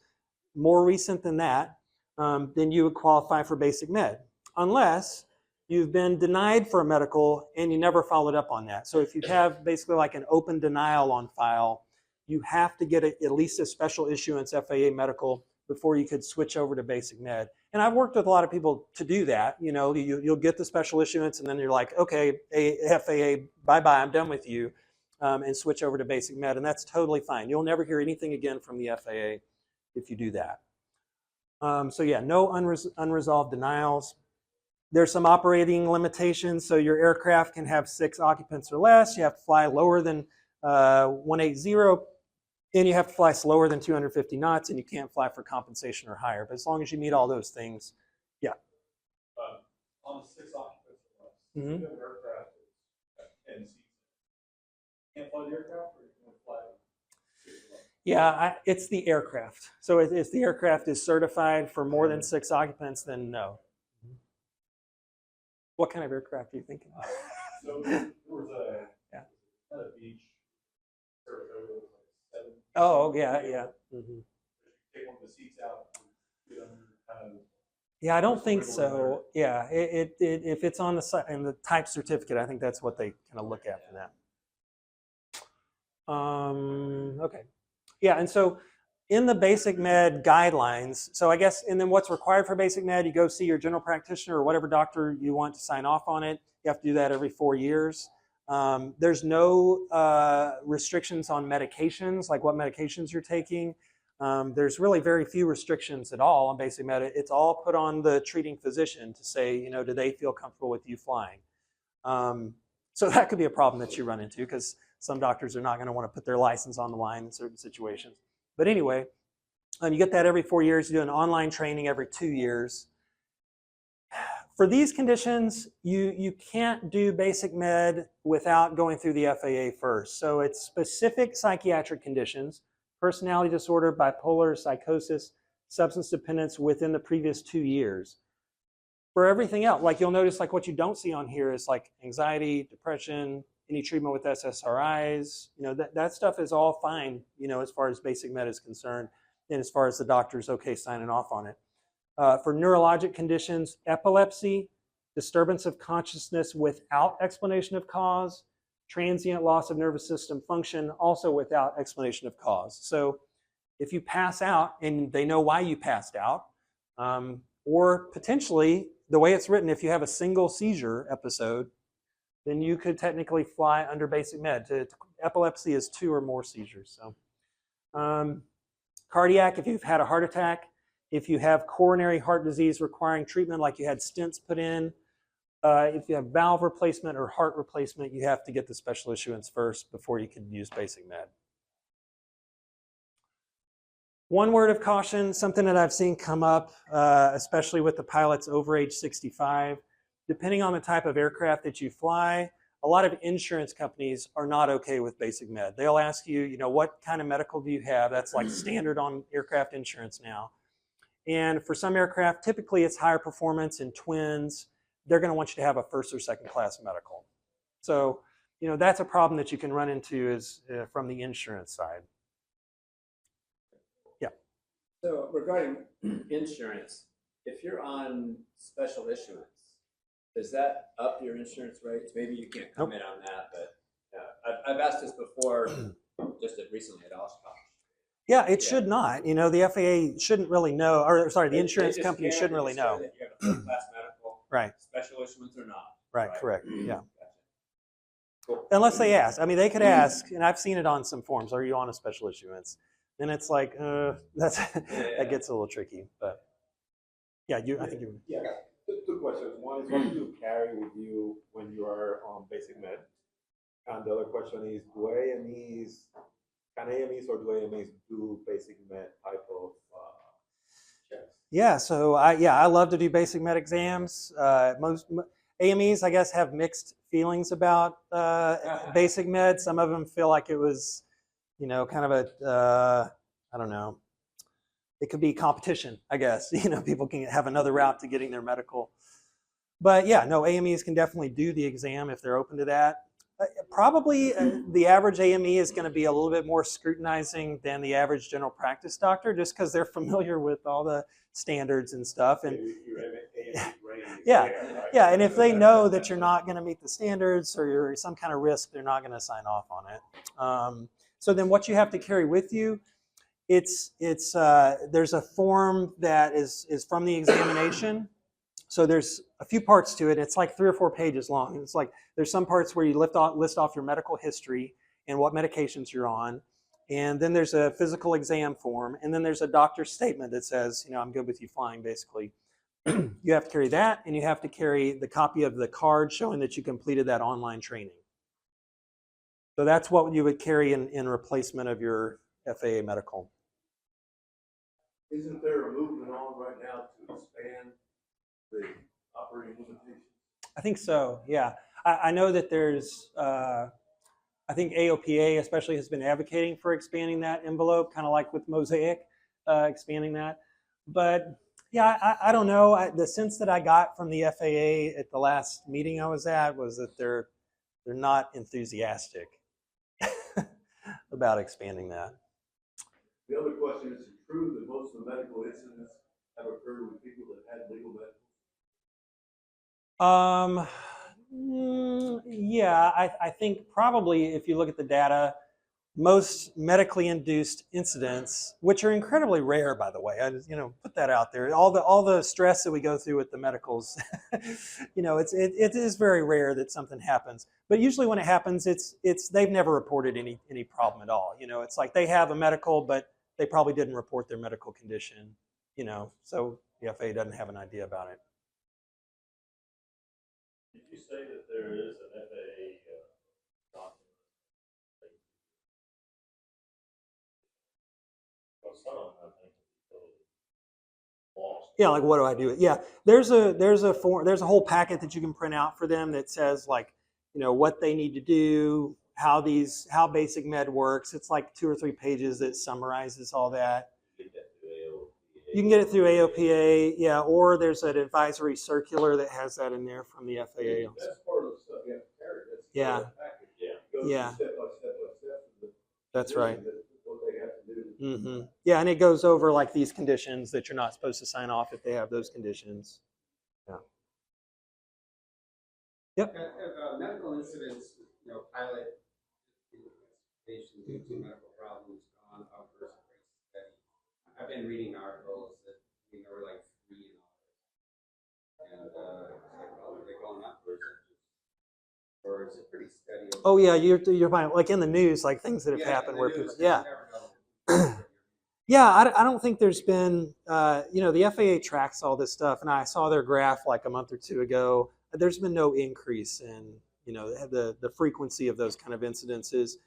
more recent than that, then you would qualify for basic med, unless you've been denied for a medical and you never followed up on that. So if you have basically like an open denial on file, you have to get at least a special issuance FAA medical before you could switch over to basic med. And I've worked with a lot of people to do that. You'll get the special issuance and then you're like, okay, FAA, bye-bye, I'm done with you, and switch over to basic med. And that's totally fine. You'll never hear anything again from the FAA if you do that. So yeah, no unresolved denials. There's some operating limitations. So your aircraft can have 6 occupants or less. You have to fly lower than 180, and you have to fly slower than 250 knots, and you can't fly for compensation or higher. But as long as you meet all those things, yeah. On the 6 occupants or less, Mm-hmm. you have aircraft and seats. You can't fly the aircraft, or you can fly it? Yeah, it's the aircraft. So if the aircraft is certified for more than 6 occupants, then no. What kind of aircraft are you thinking of? So there was Yeah. at a beach, Saratoga, it was like 7. Oh, yeah, yeah. Mm-hmm. Take one of the seats out, get under, Yeah, I don't think so. Yeah, if it's on the type certificate, I think that's what they kind of look at for that. Okay. Yeah, and so in the basic med guidelines, so I guess, and then what's required for basic med, you go see your general practitioner or whatever doctor you want to sign off on it. You have to do that every 4 years. There's no restrictions on medications, like what medications you're taking. There's really very few restrictions at all on basic med. It's all put on the treating physician to say, do they feel comfortable with you flying? So that could be a problem that you run into, because some doctors are not going to want to put their license on the line in certain situations. But anyway, you get that every 4 years. You do an online training every 2 years. For these conditions, you can't do basic med without going through the FAA first. So it's specific psychiatric conditions, personality disorder, bipolar, psychosis, substance dependence within the previous 2 years. For everything else, like you'll notice, like what you don't see on here is like anxiety, depression, any treatment with SSRIs, that stuff is all fine, as far as basic med is concerned, and as far as the doctor's okay signing off on it. For neurologic conditions, epilepsy, disturbance of consciousness without explanation of cause, transient loss of nervous system function, also without explanation of cause. So if you pass out and they know why you passed out, or potentially, the way it's written, if you have a single seizure episode, then you could technically fly under basic med. Epilepsy is 2 or more seizures. So, cardiac, if you've had a heart attack, if you have coronary heart disease requiring treatment, like you had stents put in, if you have valve replacement or heart replacement, you have to get the special issuance first before you can use basic med. One word of caution, something that I've seen come up, especially with the pilots over age 65, depending on the type of aircraft that you fly, a lot of insurance companies are not okay with basic med. They'll ask you, what kind of medical do you have? That's like standard on aircraft insurance now. And for some aircraft, typically it's higher performance and twins. They're going to want you to have a first or second class medical. So, that's a problem that you can run into is from the insurance side. Yeah. So regarding insurance, if you're on special issuance, does that up your insurance rates? Maybe you can't comment on that, but I've asked this before, just recently at Oshkosh. Yeah, it should not. The FAA shouldn't really know, or sorry, the insurance They just company care, shouldn't they really just care know. that you have a first-class medical, Right. special issuance or not. Right, correct. Yeah. Gotcha. Cool. Unless they ask. I mean, they could ask, and I've seen it on some forms, are you on a special issuance? Then it's like, that gets a little tricky. But yeah, I think you. Yeah, 2 questions. One is, what do you carry with you when you are on basic med? And the other question is, can AMEs or do AMAs do basic med type of checks? Yeah, so I love to do basic med exams. AMEs, I guess, have mixed feelings about basic med. Some of them feel like it was, kind of a, I don't know, it could be competition, I guess. People can have another route to getting their medical. But yeah, no, AMEs can definitely do the exam if they're open to that. Probably the average AME is going to be a little bit more scrutinizing than the average general practice doctor, just because they're familiar with all the standards and stuff. And yeah, and if they know that you're not going to meet the standards or you're some kind of risk, they're not going to sign off on it. So then, what you have to carry with you, there's a form that is from the examination. So there's a few parts to it. It's like 3 or 4 pages long. It's like there's some parts where you list off your medical history and what medications you're on. And then there's a physical exam form. And then there's a doctor's statement that says, I'm good with you flying, basically. You have to carry that, and you have to carry the copy of the card showing that you completed that online training. So that's what you would carry in replacement of your FAA medical. Isn't there a movement on right now to expand the operating limitations? I think so, yeah. I know that there's, I think AOPA especially has been advocating for expanding that envelope, kind of like with Mosaic, expanding that. But yeah, I don't know. The sense that I got from the FAA at the last meeting I was at was that they're not enthusiastic about expanding that. The other question, is it true that most of the medical incidents have occurred with people that had legal medicals? Yeah, I think probably if you look at the data, most medically induced incidents, which are incredibly rare, by the way, I just, put that out there. All the stress that we go through with the medicals, it is very rare that something happens. But usually when it happens, they've never reported any problem at all. It's like they have a medical, but they probably didn't report their medical condition. So the FAA doesn't have an idea about it. Did you say that there is an FAA document? Well, some of them, I think, lost. Yeah, like what do I do? Yeah, there's a form, there's a whole packet that you can print out for them that says like, what they need to do, how basic med works. It's like 2 or 3 pages that summarizes all that. You can get it through AOPA, yeah, or there's an advisory circular that has that in there from the FAA. That's part of the stuff you have to carry. That's Yeah. part of the package. It goes Yeah. step by step by step. That's right. What they have to do. Yeah, and it goes over like these conditions that you're not supposed to sign off if they have those conditions. Yeah. Yep. Medical incidents, pilot patients due to medical problems gone up versus steady. I've been reading articles that were like 3 and all, and are they going up or is it pretty steady? Oh yeah, you're fine. Like in the news, like things that have happened where people, yeah. Yeah, I don't think there's been, the FAA tracks all this stuff, and I saw their graph like a month or 2 ago. There's been no increase in, the frequency of those kind of incidences.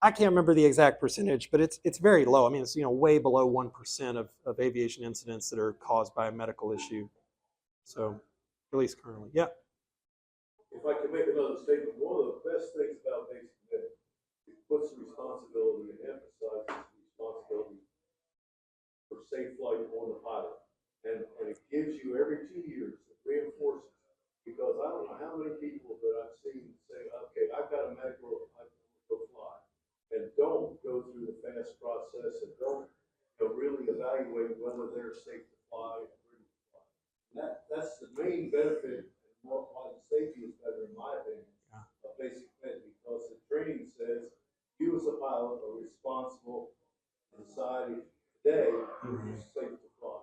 I can't remember the exact percentage, but it's very low. I mean, it's way below 1% of aviation incidents that are caused by a medical issue. So, at least currently, yeah. If I could make another statement, one of the best things about basic med, it puts responsibility and emphasizes responsibility for safe flight on the pilot. And it gives you every 2 years, it reinforces, because I don't know how many people that I've seen say, okay, I've got a medical, I can go fly. And don't go through the fast process and don't really evaluate whether they're safe to fly and ready to fly. And that's the main benefit, and why the safety is better, in my opinion, of basic med, because the training says you as a pilot are responsible to decide today you're safe to fly.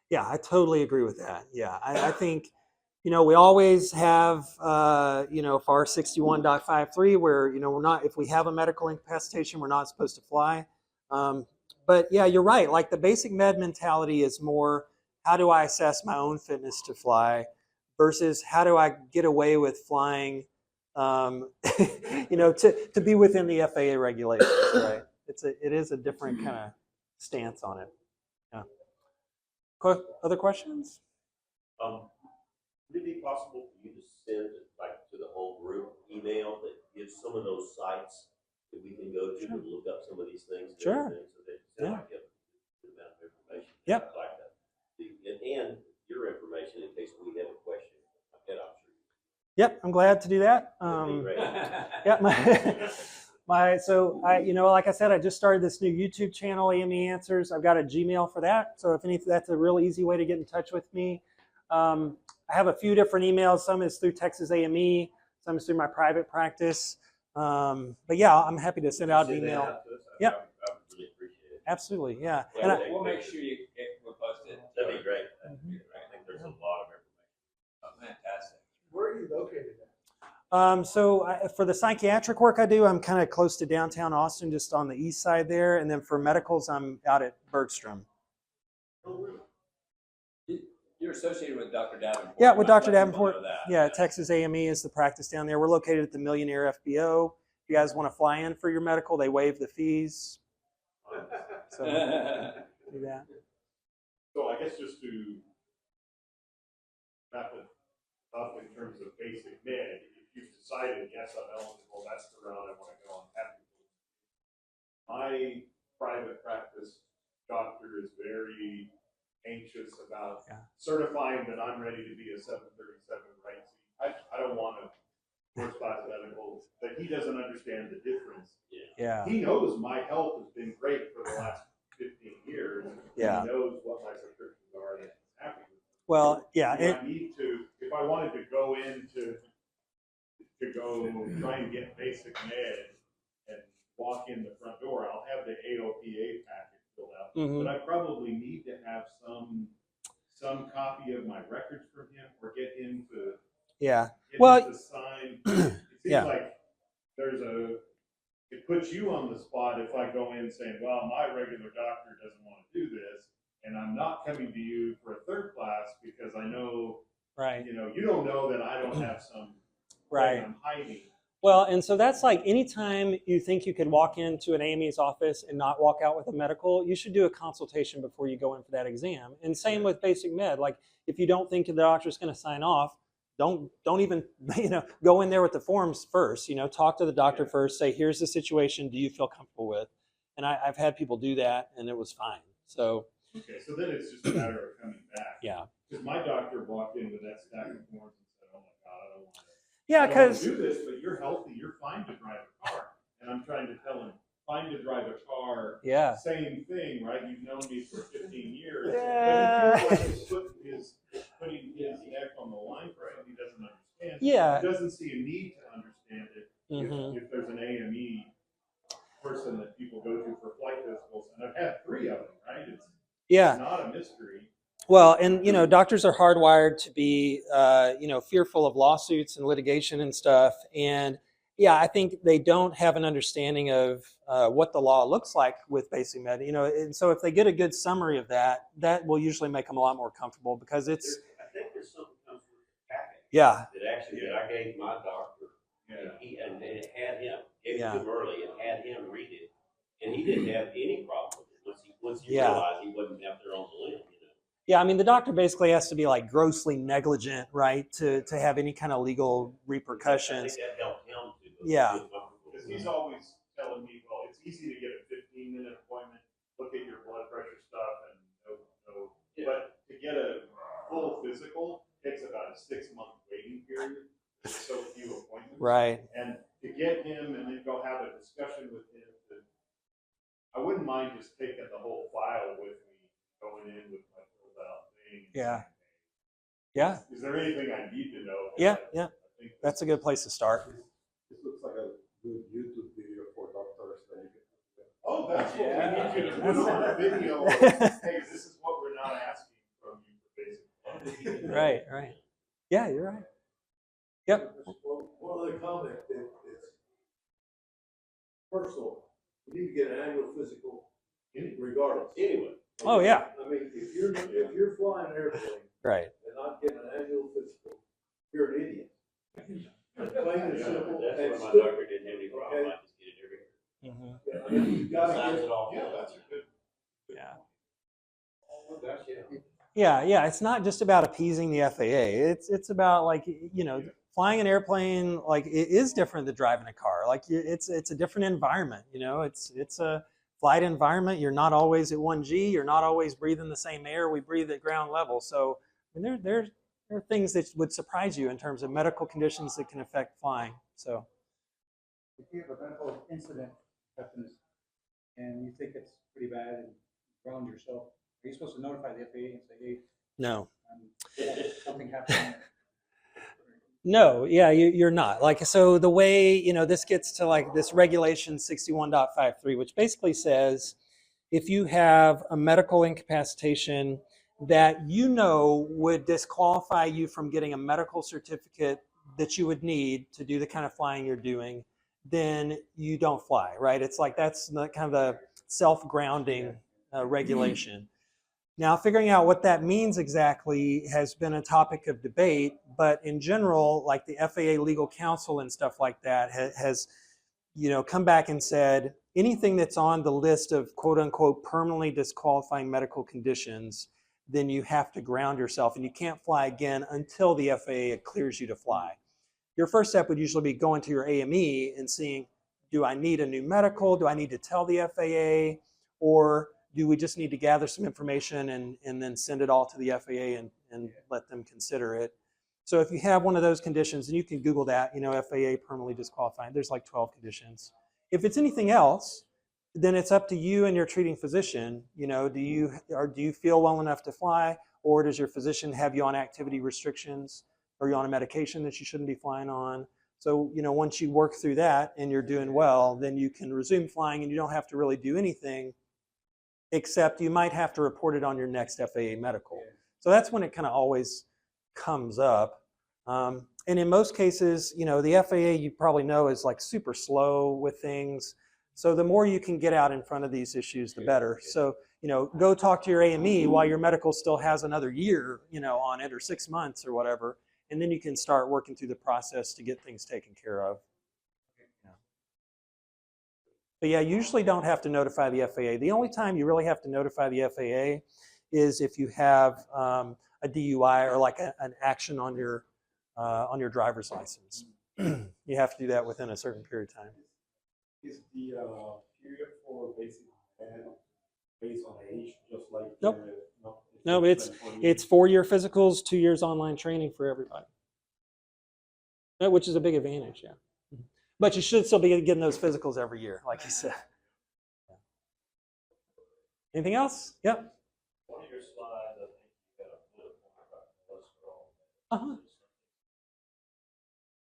Yeah, I totally agree with that. Yeah, I think, we always have, FAR 61.53 where, we're not, if we have a medical incapacitation, we're not supposed to fly. But yeah, you're right. Like the basic med mentality is more, how do I assess my own fitness to fly versus how do I get away with flying, to be within the FAA regulations, right? It is a different kind of stance on it. Yeah. Other questions? Would it be possible for you to send, like, to the whole group email that gives some of those sites that we can go to to look up some of these things? Sure. So that it might give a good amount of information. Yep. Like that. And your information in case we have a question. I'm sure. Yep, I'm glad to do that. That'd be great. Yeah, so like I said, I just started this new YouTube channel, AME Answers. I've got a Gmail for that. So that's a real easy way to get in touch with me. I have a few different emails. Some is through Texas AME, some is through my private practice. But yeah, I'm happy to send out an email. Yep. I would really appreciate it. Absolutely, yeah. Well, And I, We'll make sure we'll post it. That'd be great. I Mhm. think there's a lot of information. Oh, fantastic. Where are you located at? For the psychiatric work I do, I'm kind of close to downtown Austin, just on the east side there. And then for medicals, I'm out at Bergstrom. You're associated with Dr. Davenport. Yeah, with Dr. A lot of people Davenport. know that. Yeah, Texas AME is the practice down there. We're located at the Millionaire FBO. If you guys want to fly in for your medical, they waive the fees. So do that. So I guess just to wrap it up in terms of basic med, if you've decided, yes, I'm eligible, that's the route I want to go, I'm happy. My private practice doctor is very anxious about certifying that I'm ready to be a 737 right seat. I don't want a first class medical, that he doesn't understand the difference. Yeah. He knows my health has been great for the last 15 years. Yeah. He knows what my prescriptions are and he's happy with them. Well, yeah. Do I need to, if I wanted to go in to go try and get basic med and walk in the front door, I'll have the AOPA package filled out. Mhm. But I probably need to have some copy of my records from him or get him to Yeah. get Well, him to sign. It seems like it puts you on the spot if I go in saying, well, my regular doctor doesn't want to do this, and I'm not coming to you for a third class because I know, right. you don't know that I don't have some Right. thing I'm hiding. Well, and so that's like anytime you think you could walk into an AME's office and not walk out with a medical, you should do a consultation before you go in for that exam. And same with basic med. Like if you don't think the doctor's going to sign off, don't even go in there with the forms first. Talk to the doctor first. Say, here's the situation. Do you feel comfortable with? And I've had people do that, and it was fine. So Okay, so then it's just a matter of coming back. yeah, Because my doctor walked in with that stack of forms and said, oh my God, I don't want to. yeah, I don't want because to do this, but you're healthy, you're fine to drive a car. And I'm trying to tell him, fine to drive a car, yeah, same thing, right? You've known me for 15 years. Yeah. But he feels like he's putting his neck on the line for it, he doesn't understand. yeah. He doesn't see a need to understand it Mhm. if there's an AME person that people go to for flight physicals. And I've had 3 of them, right? It's Yeah. not a mystery. Well, and doctors are hardwired to be, fearful of lawsuits and litigation and stuff. And yeah, I think they don't have an understanding of what the law looks like with basic med. And so if they get a good summary of that, that will usually make them a lot more comfortable because it's. I think there's something comes with the packet. Yeah. That I gave my doctor. Yeah. And it had him, gave Yeah. it to him early and had him read it. And he didn't have any problem with it once he Yeah. realized he wasn't out there on the limb. Yeah, I mean, the doctor basically has to be like grossly negligent, right, to have any kind of legal repercussions. I think that helped him to Yeah. feel comfortable. Because he's always telling me, well, it's easy to get a 15-minute appointment, look at your blood pressure stuff, and no. Yeah. But to get a full physical takes about a 6-month waiting period. There's so few appointments. Right. And to get him and then go have a discussion with him, I wouldn't mind just taking the whole file with me, going in with my filled out thing. Yeah. Yeah. Is there anything I need to know? Yeah. I Yeah. think That's a good place to start. This looks like a good YouTube video for doctors that you can. Oh, that's what we need you to put That's- on a video. Hey, this is what we're not asking from you for basic. Right. Right. Yeah, you're right. Yep. Well, one other comment, it's personal. You need to get an annual physical regardless. Anyway. Oh, yeah. I mean, if you're flying an airplane Right. and not getting an annual physical, you're an idiot. Plain and Yeah, simple. that's and why my still- doctor didn't have any problem. I just get it every year. Mhm. Yeah, I mean, you gotta Signs get, it off. Yeah, that's a good. Yeah. oh, gosh, yeah. Yeah. It's not just about appeasing the FAA. It's about like flying an airplane like it is different than driving a car. Like it's a different environment. It's a flight environment. You're not always at 1G. You're not always breathing the same air we breathe at ground level. So I mean, there are things that would surprise you in terms of medical conditions that can affect flying. So if you have a medical incident happens and you think it's pretty bad and ground yourself, are you supposed to notify the FAA and say, hey, no. something happened? No, yeah, you're not. Like, so the way, this gets to like this regulation 61.53, which basically says if you have a medical incapacitation that would disqualify you from getting a medical certificate that you would need to do the kind of flying you're doing, then you don't fly, right? It's like that's the kind of the self-grounding regulation. Now, figuring out what that means exactly has been a topic of debate, but in general, like the FAA legal counsel and stuff like that has come back and said anything that's on the list of quote unquote permanently disqualifying medical conditions, then you have to ground yourself and you can't fly again until the FAA clears you to fly. Your first step would usually be going to your AME and seeing, do I need a new medical? Do I need to tell the FAA? Or do we just need to gather some information and then send it all to the FAA and let them consider it? So if you have one of those conditions, and you can Google that, FAA permanently disqualifying, there's like 12 conditions. If it's anything else, then it's up to you and your treating physician. Do you feel well enough to fly, or does your physician have you on activity restrictions? Or you're on a medication that you shouldn't be flying on. So, once you work through that and you're doing well, then you can resume flying and you don't have to really do anything, except you might have to report it on your next FAA medical. So that's when it kind of always comes up. And in most cases, the FAA, you probably know, is like super slow with things. So the more you can get out in front of these issues, the better. So, go talk to your AME while your medical still has another year, on it, or 6 months or whatever. And then you can start working through the process to get things taken care of. But yeah, usually don't have to notify the FAA. The only time you really have to notify the FAA is if you have a DUI or like an action on your driver's license. You have to do that within a certain period of time. Is the period for basic and based on age, just like Nope. No, it's 4-year physicals, 2 years online training for everybody, which is a big advantage, yeah. But you should still be getting those physicals every year, like you said. Anything else? Yep. One of your slides, I think you got a bullet point about cholesterol.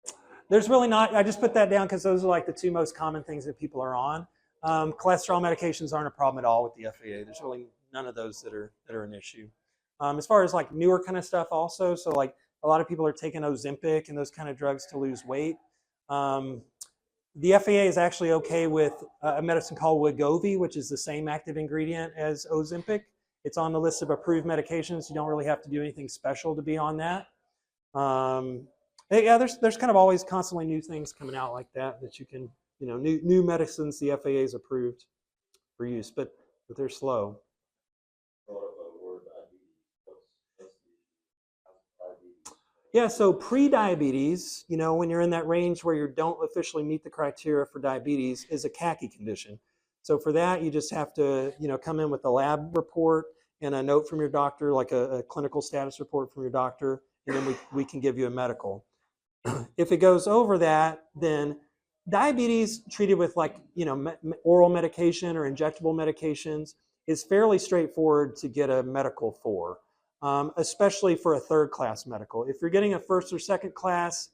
Uh-huh. There's really not. I just put that down because those are like the 2 most common things that people are on. Cholesterol medications aren't a problem at all with the FAA. There's really none of those that are an issue. As far as like newer kind of stuff also, so like a lot of people are taking Ozempic and those kind of drugs to lose weight. The FAA is actually okay with a medicine called Wegovy, which is the same active ingredient as Ozempic. It's on the list of approved medications. You don't really have to do anything special to be on that. Yeah, there's kind of always constantly new things coming out like that you can, new medicines the FAA is approved for use, but they're slow. Yeah, so pre-diabetes, when you're in that range where you don't officially meet the criteria for diabetes, is a CACI condition. So for that, you just have to, come in with a lab report and a note from your doctor, like a clinical status report from your doctor, and then we can give you a medical. If it goes over that, then diabetes treated with like, oral medication or injectable medications is fairly straightforward to get a medical for. Especially for a 3rd class medical. If you're getting a 1st or 2nd class,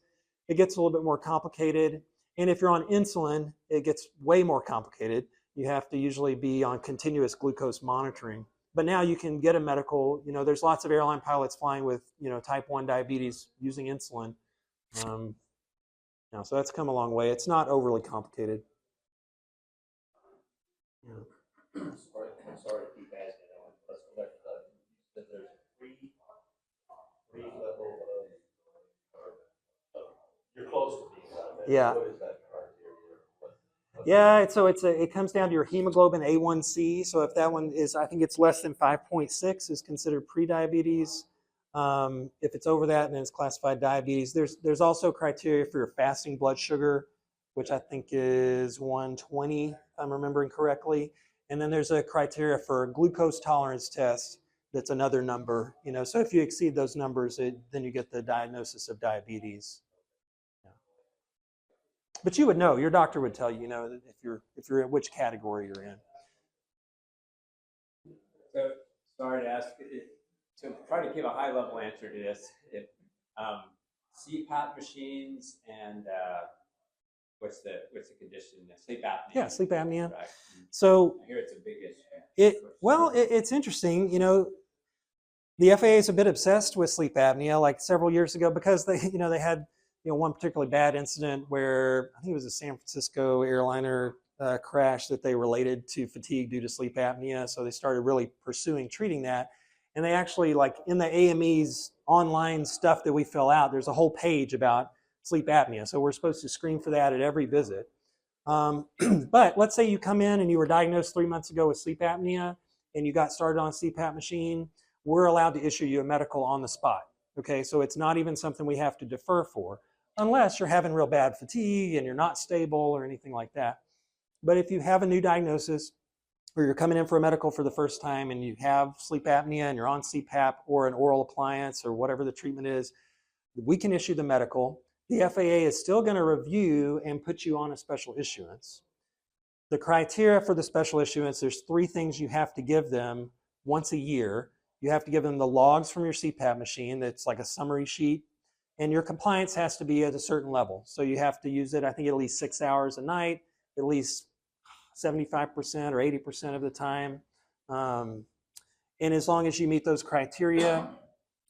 it gets a little bit more complicated. And if you're on insulin, it gets way more complicated. You have to usually be on continuous glucose monitoring. But now you can get a medical, there's lots of airline pilots flying with, type 1 diabetes using insulin. So that's come a long way. It's not overly complicated. Yeah. Sorry to keep asking. Let's go back to that. That there's three level of you're close to being diabetic. Yeah. What is that criteria? Yeah, it comes down to your hemoglobin A1C. So if that one is, I think it's less than 5.6, is considered prediabetes. If it's over that, then it's classified diabetes. There's also criteria for your fasting blood sugar, which I think is 120, if I'm remembering correctly. And then there's a criteria for a glucose tolerance test. That's another number. So if you exceed those numbers, then you get the diagnosis of diabetes. But you would know. Your doctor would tell you, if you're in which category you're in. So, sorry to ask, to try to give a high-level answer to this, if CPAP machines and what's the condition? Sleep apnea. Yeah, sleep apnea. Right. So I hear it's a big issue. it's interesting. The FAA is a bit obsessed with sleep apnea. Like several years ago, because they had one particularly bad incident where I think it was a San Francisco airliner crash that they related to fatigue due to sleep apnea. So they started really treating that. And they actually, like in the AME's online stuff that we fill out, there's a whole page about sleep apnea. So we're supposed to screen for that at every visit. But let's say you come in and you were diagnosed 3 months ago with sleep apnea and you got started on a CPAP machine, we're allowed to issue you a medical on the spot. Okay, so it's not even something we have to defer for, unless you're having real bad fatigue and you're not stable or anything like that. But if you have a new diagnosis or you're coming in for a medical for the first time and you have sleep apnea and you're on CPAP or an oral appliance or whatever the treatment is, we can issue the medical. The FAA is still going to review and put you on a special issuance. The criteria for the special issuance, there's 3 things you have to give them once a year. You have to give them the logs from your CPAP machine. That's like a summary sheet. And your compliance has to be at a certain level. So you have to use it, I think, at least 6 hours a night, at least 75% or 80% of the time. And as long as you meet those criteria,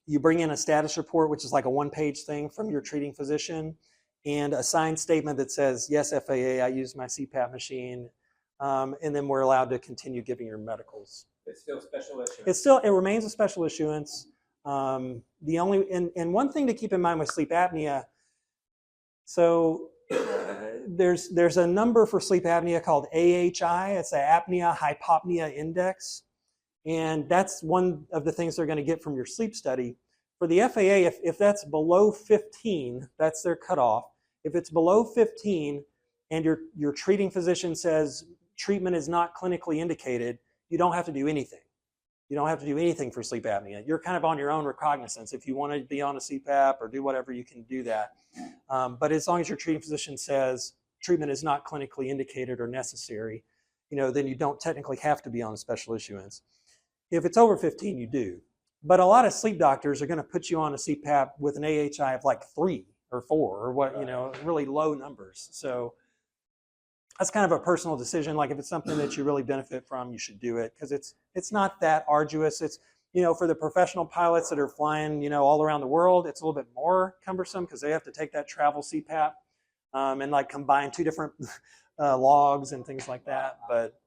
you bring in a status report, which is like a 1-page thing from your treating physician, and a signed statement that says, yes, FAA, I use my CPAP machine. And then we're allowed to continue giving your medicals. It's still special issuance. It remains a special issuance. And one thing to keep in mind with sleep apnea, so there's a number for sleep apnea called AHI. It's the apnea hypopnea index. And that's one of the things they're going to get from your sleep study. For the FAA, if that's below 15, that's their cutoff. If it's below 15 and your treating physician says treatment is not clinically indicated, you don't have to do anything. You don't have to do anything for sleep apnea. You're kind of on your own recognizance. If you want to be on a CPAP or do whatever, you can do that. But as long as your treating physician says treatment is not clinically indicated or necessary, then you don't technically have to be on a special issuance. If it's over 15, you do. But a lot of sleep doctors are going to put you on a CPAP with an AHI of like 3 or 4 or what, really low numbers. So that's kind of a personal decision. Like if it's something that you really benefit from, you should do it because it's not that arduous. It's, for the professional pilots that are flying, all around the world, it's a little bit more cumbersome because they have to take that travel CPAP and like combine 2 different logs and things like that. But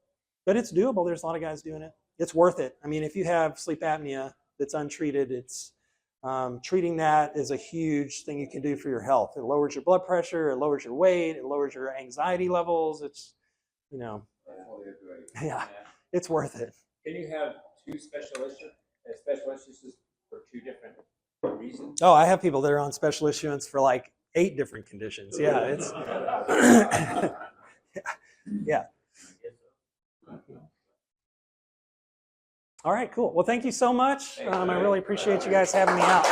it's doable. There's a lot of guys doing it. It's worth it. I mean, if you have sleep apnea that's untreated, it's treating that is a huge thing you can do for your health. It lowers your blood pressure, it lowers your weight, it lowers your anxiety levels. It's, yeah, it's worth it. Can you have 2 special issuances for 2 different reasons? Oh, I have people that are on special issuance for like 8 different conditions. Yeah, it's yeah. All right, cool. Well, thank you so much. I really appreciate you guys having me out.